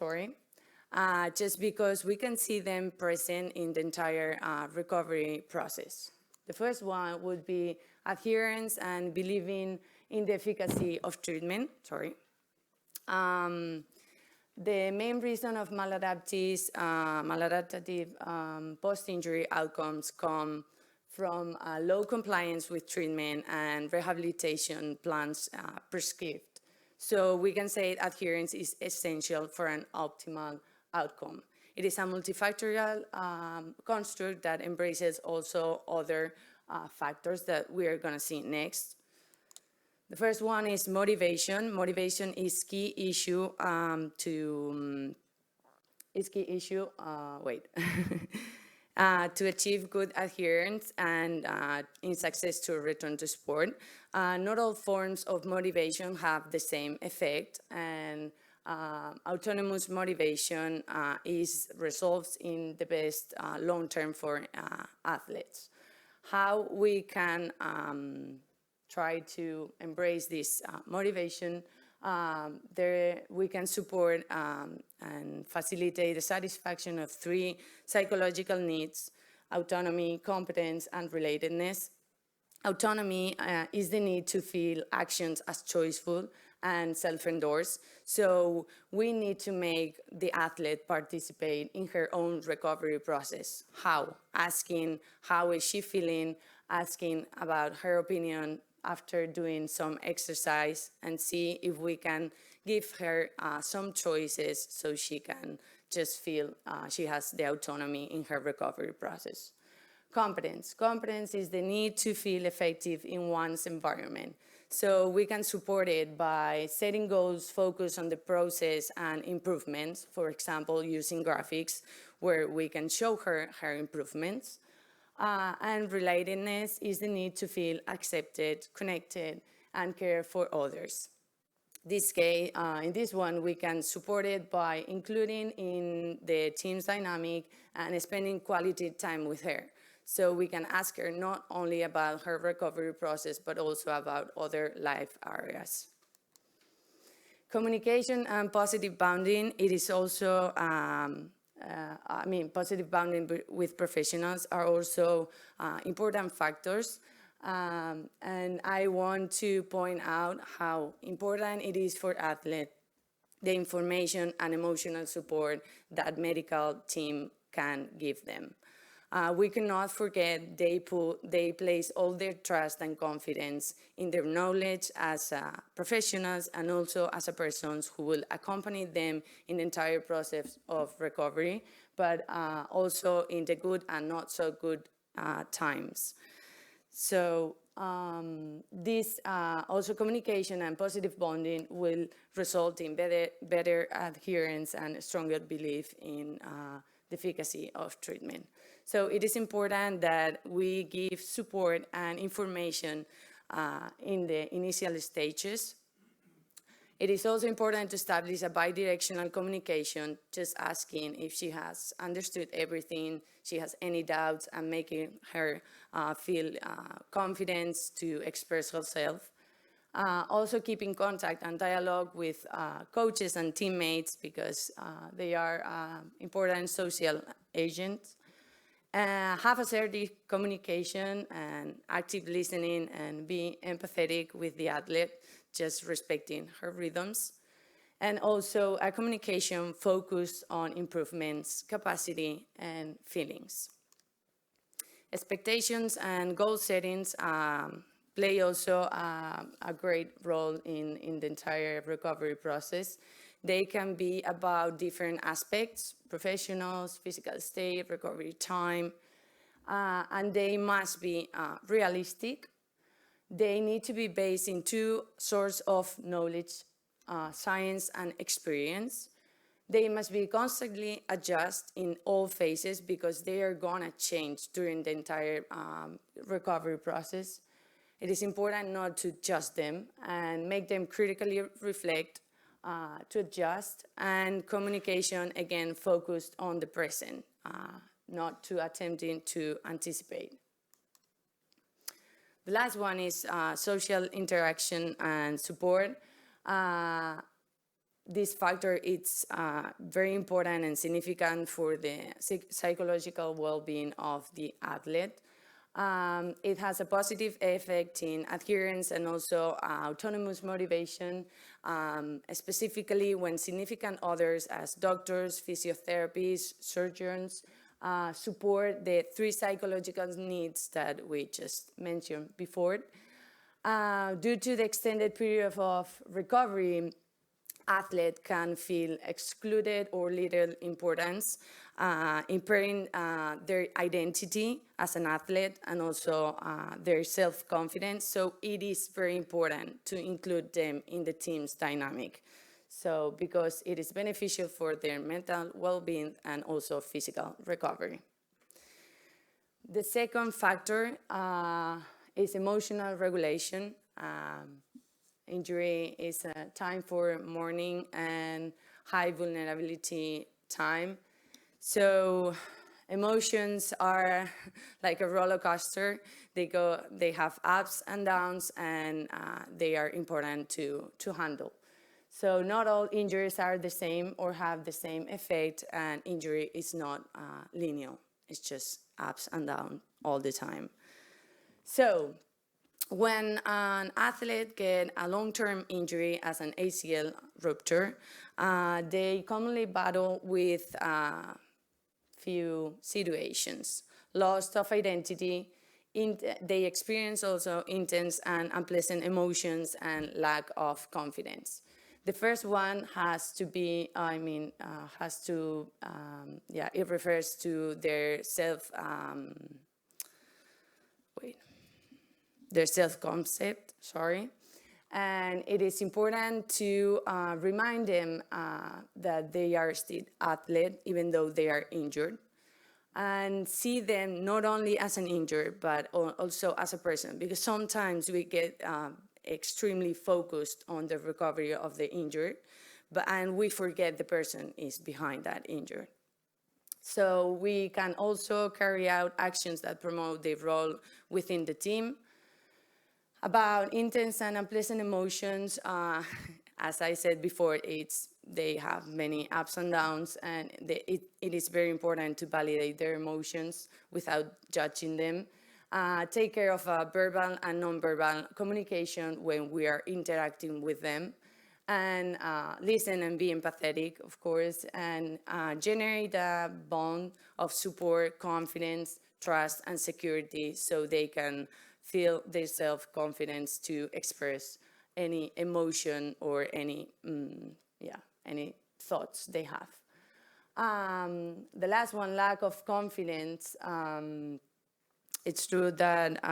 just because we can see them present in the entire recovery process. The first one would be adherence and believing in the efficacy of treatment, the main reason of maladaptive post-injury outcomes come from low compliance with treatment and rehabilitation plans prescribed. So we can say adherence is essential for an optimal outcome. It is a multifactorial construct that embraces also other factors that we are going to see next. The first one is motivation. Motivation is key issue to achieve good adherence and in success to return to sport. Not all forms of motivation have the same effect, and autonomous motivation results in the best long-term for athletes. How we can try to embrace this motivation, we can support and facilitate the satisfaction of 3 psychological needs: autonomy, competence, and relatedness. Autonomy is the need to feel actions as choiceful and self-endorsed. So we need to make the athlete participate in her own recovery process. How? Asking how is she feeling, asking about her opinion after doing some exercise, and see if we can give her some choices so she can just feel she has the autonomy in her recovery process. Competence. Competence is the need to feel effective in one's environment. So we can support it by setting goals focused on the process and improvements, for example, using graphics where we can show her improvements. And relatedness is the need to feel accepted, connected, and care for others. In this one, we can support it by including in the team's dynamic and spending quality time with her. So we can ask her not only about her recovery process, but also about other life areas. Communication and positive bonding, it is also, positive bonding with professionals are also important factors. And I want to point out how important it is for athletes, the information and emotional support that medical team can give them. We cannot forget they place all their trust and confidence in their knowledge as professionals and also as persons who will accompany them in the entire process of recovery, but also in the good and not so good times. So this also communication and positive bonding will result in better adherence and stronger belief in the efficacy of treatment. So it is important that we give support and information in the initial stages. It is also important to establish a bidirectional communication, just asking if she has understood everything, she has any doubts, and making her feel confidence to express herself. Also keep in contact and dialogue with coaches and teammates because they are important social agents. Have assertive communication and active listening and be empathetic with the athlete, just respecting her rhythms. And also a communication focused on improvements, capacity, and feelings. Expectations and goal settings play also a great role in the entire recovery process. They can be about different aspects, professionals, physical state, recovery time, and they must be realistic. They need to be based in two sources of knowledge, science and experience. They must be constantly adjusted in all phases because they are gonna change during the entire recovery process. It is important not to adjust them and make them critically reflect, to adjust, and communication, again, focused on the present, not to attempting to anticipate. The last one is social interaction and support. This factor is very important and significant for the psychological well-being of the athlete. It has a positive effect in adherence and also autonomous motivation, specifically when significant others as doctors, physiotherapists, surgeons support the 3 psychological needs that we just mentioned before. Due to the extended period of recovery, athletes can feel excluded or little importance, impairing their identity as an athlete and also their self-confidence. So it is very important to include them in the team's dynamic. So because it is beneficial for their mental well-being and also physical recovery. The second factor is emotional regulation. Injury is a time for mourning and high vulnerability time. So emotions are like a roller coaster. They have ups and downs, and they are important to handle. So not all injuries are the same or have the same effect, and injury is not linear. It's just ups and downs all the time. So when an athlete gets a long-term injury as an ACL rupture, they commonly battle with few situations. Loss of identity, they experience also intense and unpleasant emotions and lack of confidence. The first one has to be, it refers to their self-concept, and it is important to remind them that they are still athletes even though they are injured, and see them not only as an injury but also as a person, because sometimes we get extremely focused on the recovery of the injured, and we forget the person is behind that injury. So we can also carry out actions that promote their role within the team. About intense and unpleasant emotions, as I said before, they have many ups and downs, and it is very important to validate their emotions without judging them. Take care of verbal and non-verbal communication when we are interacting with them, and listen and be empathetic, of course, and generate a bond of support, confidence, trust, and security so they can feel their self-confidence to express any emotion or any thoughts they have. The last one, lack of confidence. It's true that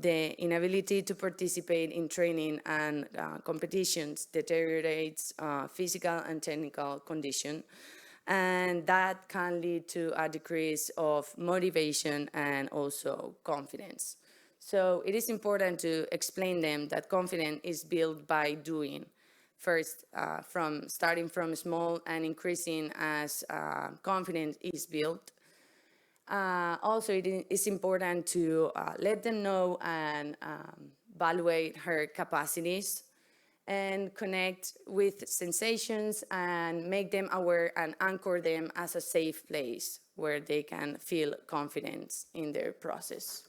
the inability to participate in training and competitions deteriorates physical and technical condition, and that can lead to a decrease of motivation and also confidence. So it is important to explain them that confidence is built by doing. First, starting from small and increasing as confidence is built. Also, it is important to let them know and evaluate her capacities, and connect with sensations and make them aware and anchor them as a safe place where they can feel confidence in their process.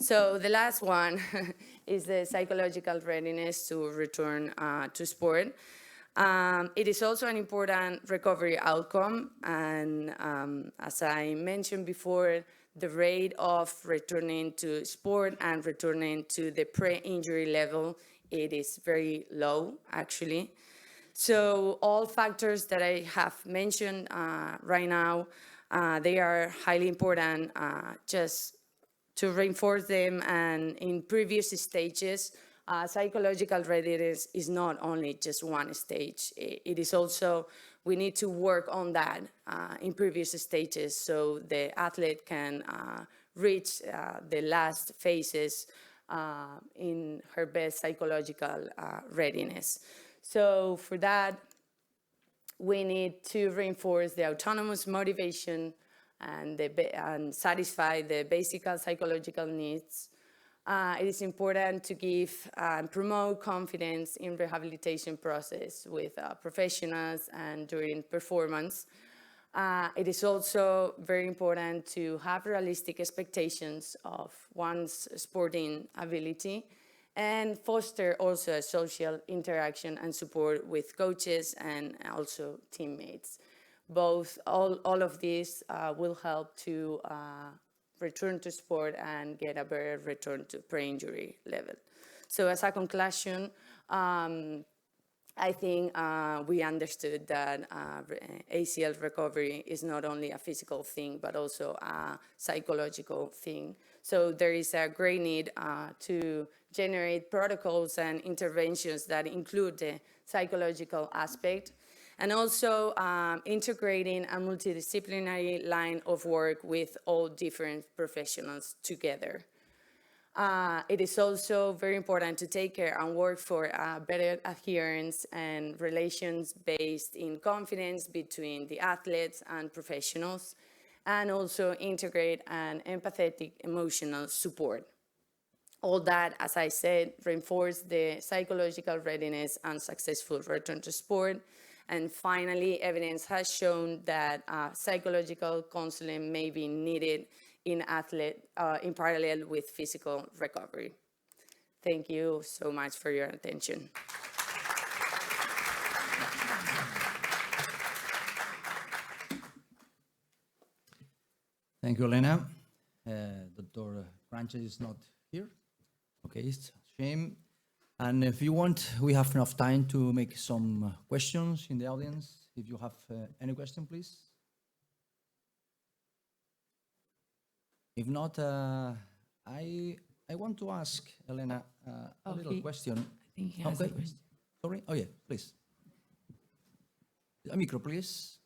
So the last one is the psychological readiness to return to sport. It is also an important recovery outcome, and as I mentioned before, the rate of returning to sport and returning to the pre-injury level, it is very low, actually. So all factors that I have mentioned right now, they are highly important just to reinforce them. And in previous stages, psychological readiness is not only just one stage. It is also, we need to work on that in previous stages so the athlete can reach the last phases in her best psychological readiness. So for that, we need to reinforce the autonomous motivation and satisfy the basic psychological needs. It is important to give and promote confidence in rehabilitation process with professionals and during performance. It is also very important to have realistic expectations of one's sporting ability and foster also a social interaction and support with coaches and also teammates. All of these will help to return to sport and get a better return to pre-injury level. So as a conclusion, I think we understood that ACL recovery is not only a physical thing, but also a psychological thing. So there is a great need to generate protocols and interventions that include the psychological aspect, and also integrating a multidisciplinary line of work with all different professionals together. It is also very important to take care and work for better adherence and relations based in confidence between the athletes and professionals, and also integrate an empathetic emotional support. All that, as I said, reinforce the psychological readiness and successful return to sport. And finally, evidence has shown that psychological counseling may be needed in parallel with physical recovery. Thank you so much for your attention. Thank you, Elena. Dr. Cranches is not here. Okay, it's a shame. And if you want, we have enough time to make some questions in the audience. If you have any question, please. If not, I want to ask Elena a little question. I think he has a question. Sorry? Oh, yeah, please. A micro, please.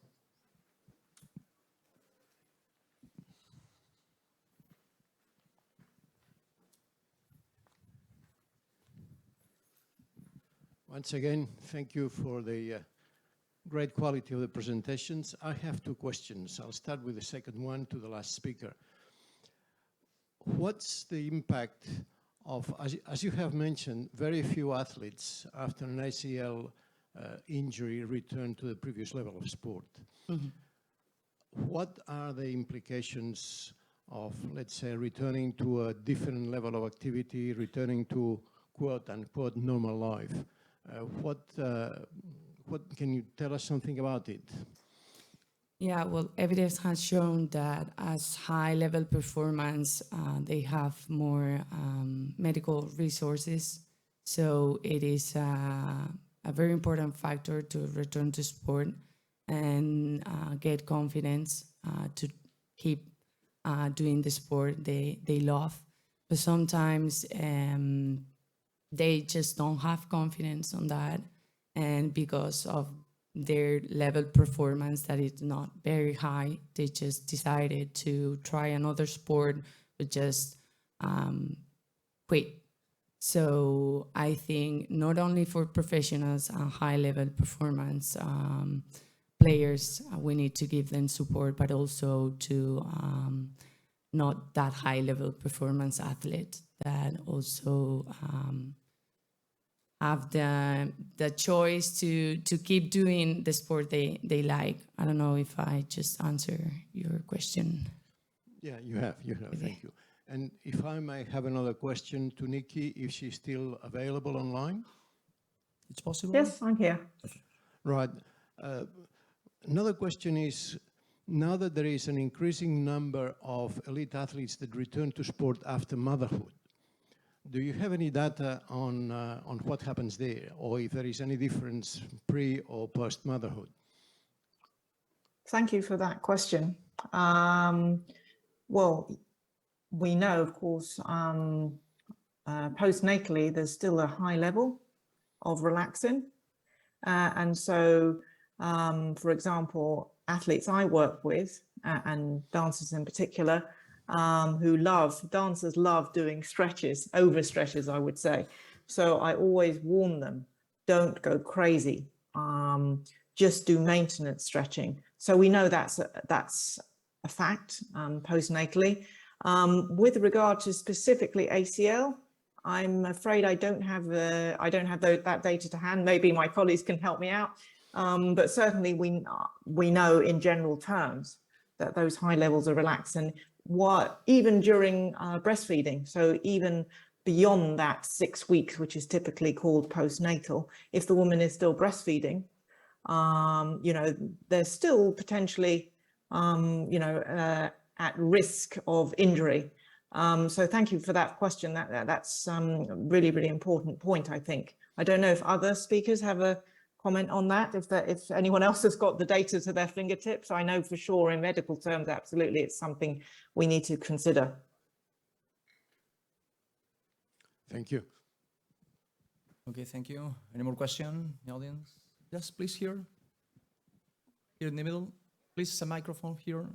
Once again, thank you for the great quality of the presentations. I have two questions. I'll start with the second one to the last speaker. What's the impact of, as you have mentioned, very few athletes after an ACL injury return to the previous level of sport? Mm-hmm. What are the implications of, let's say, returning to a different level of activity, returning to quote-unquote normal life? What can you tell us something about it? Yeah, well, evidence has shown that as high-level performance, they have more medical resources. So it is a very important factor to return to sport and get confidence to keep doing the sport they love. But sometimes they just don't have confidence on that, and because of their level performance that is not very high, they just decided to try another sport, but just quit. So I think not only for professionals and high-level performance players, we need to give them support, but also to not that high level performance athlete that also have the choice to keep doing the sport they like. I don't know if I just answer your question. Yeah, you have, thank you. And if I may have another question to Nikki, if she's still available online? It's possible? Yes, I'm here. Right. Another question is, now that there is an increasing number of elite athletes that return to sport after motherhood, do you have any data on what happens there, or if there is any difference pre or post motherhood? Thank you for that question. Well, we know, of course, postnatally, there's still a high level of relaxin. And so, for example, athletes I work with, and dancers in particular, dancers love doing stretches, over stretches, I would say. So I always warn them, don't go crazy. Just do maintenance stretching. So we know that's a fact postnatally. With regard to specifically ACL, I'm afraid I don't have that data to hand. Maybe my colleagues can help me out. But certainly we know in general terms that those high levels of relaxin, even during breastfeeding, so even beyond that 6 weeks, which is typically called postnatal, if the woman is still breastfeeding, you know, they're still potentially, you know, at risk of injury. So thank you for that question. That's really, really important point, I think. I don't know if other speakers have a comment on that, if anyone else has got the data to their fingertips. I know for sure in medical terms, absolutely, it's something we need to consider. Thank you. Okay, thank you. Any more questions in the audience? Yes, please, here in the middle. Please, a microphone here.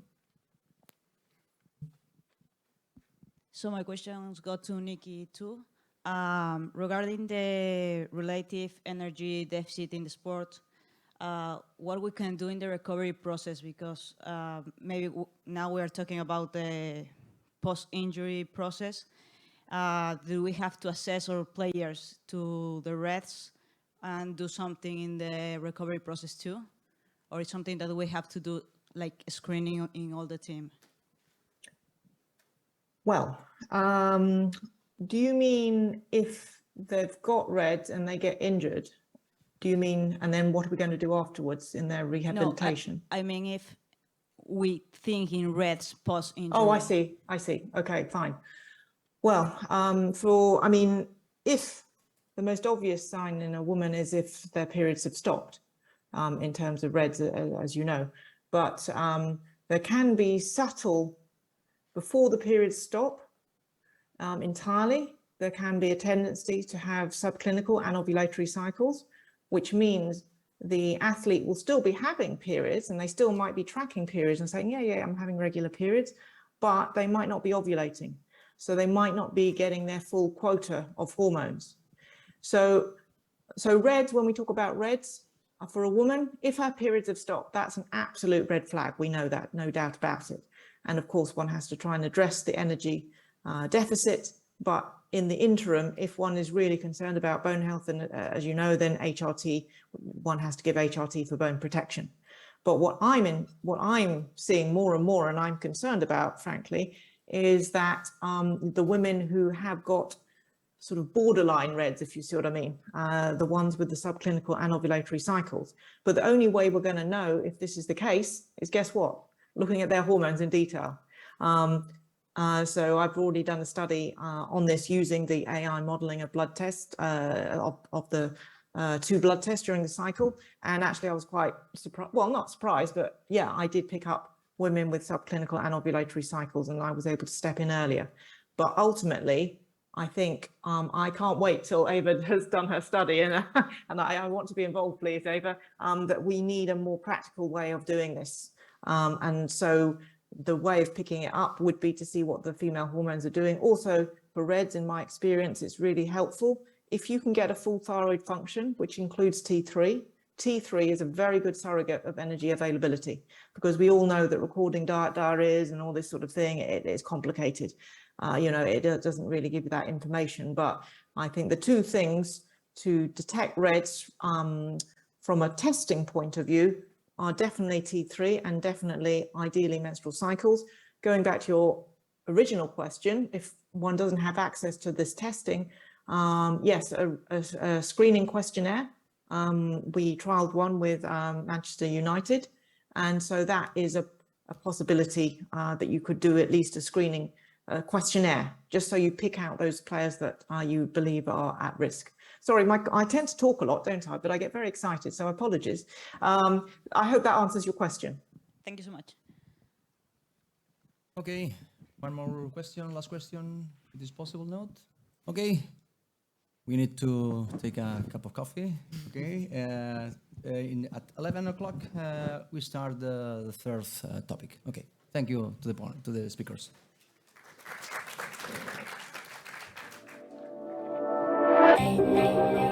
So my questions go to Nikki too. Regarding the relative energy deficit in the sport, what we can do in the recovery process, because maybe now we are talking about the post-injury process. Do we have to assess our players to the rests and do something in the recovery process too? Or is something that we have to do like screening in all the team? Well, do you mean if they've got RED and they get injured? Do you mean, and then what are we going to do afterwards in their rehabilitation? No, I mean if we think in REDs post-injury. Oh, I see. Okay, fine. Well, I mean, if the most obvious sign in a woman is if their periods have stopped, in terms of REDs, as you know, but there can be subtle, before the periods stop entirely, there can be a tendency to have subclinical anovulatory cycles, which means the athlete will still be having periods and they still might be tracking periods and saying, yeah, I'm having regular periods, but they might not be ovulating. So they might not be getting their full quota of hormones. So REDs, when we talk about REDs, for a woman, if her periods have stopped, that's an absolute red flag. We know that, no doubt about it. And of course, one has to try and address the energy deficit. But in the interim, if one is really concerned about bone health, and as you know, then HRT, one has to give HRT for bone protection. But what I'm seeing more and more, and I'm concerned about, frankly, is that the women who have got sort of borderline REDs, if you see what I mean, the ones with the subclinical anovulatory cycles. But the only way we're going to know if this is the case is, guess what? Looking at their hormones in detail. So I've already done a study on this using the AI modeling of blood tests, of the 2 blood tests during the cycle. And actually I was quite surprised, well, not surprised, but yeah, I did pick up women with subclinical anovulatory cycles and I was able to step in earlier. But ultimately, I think I can't wait till Ava has done her study, and I want to be involved, please, Ava, that we need a more practical way of doing this. And so the way of picking it up would be to see what the female hormones are doing. Also, for REDs, in my experience, it's really helpful if you can get a full thyroid function, which includes T3, T3 is a very good surrogate of energy availability, because we all know that recording diaries and all this sort of thing, it is complicated. It doesn't really give you that information. But I think the two things to detect REDs from a testing point of view are definitely T3 and definitely ideally menstrual cycles. Going back to your original question, if one doesn't have access to this testing, yes, a screening questionnaire. We trialed one with Manchester United, and so that is a possibility that you could do at least a screening questionnaire, just so you pick out those players that you believe are at risk. Sorry, I tend to talk a lot, don't I? But I get very excited, so apologies. I hope that answers your question. Thank you so much. Okay, one more question, last question. It is possible not? Okay, we need to take a cup of coffee. Okay, at 11 o'clock we start the third topic. Okay, thank you to the speakers. Hey, hey, hey.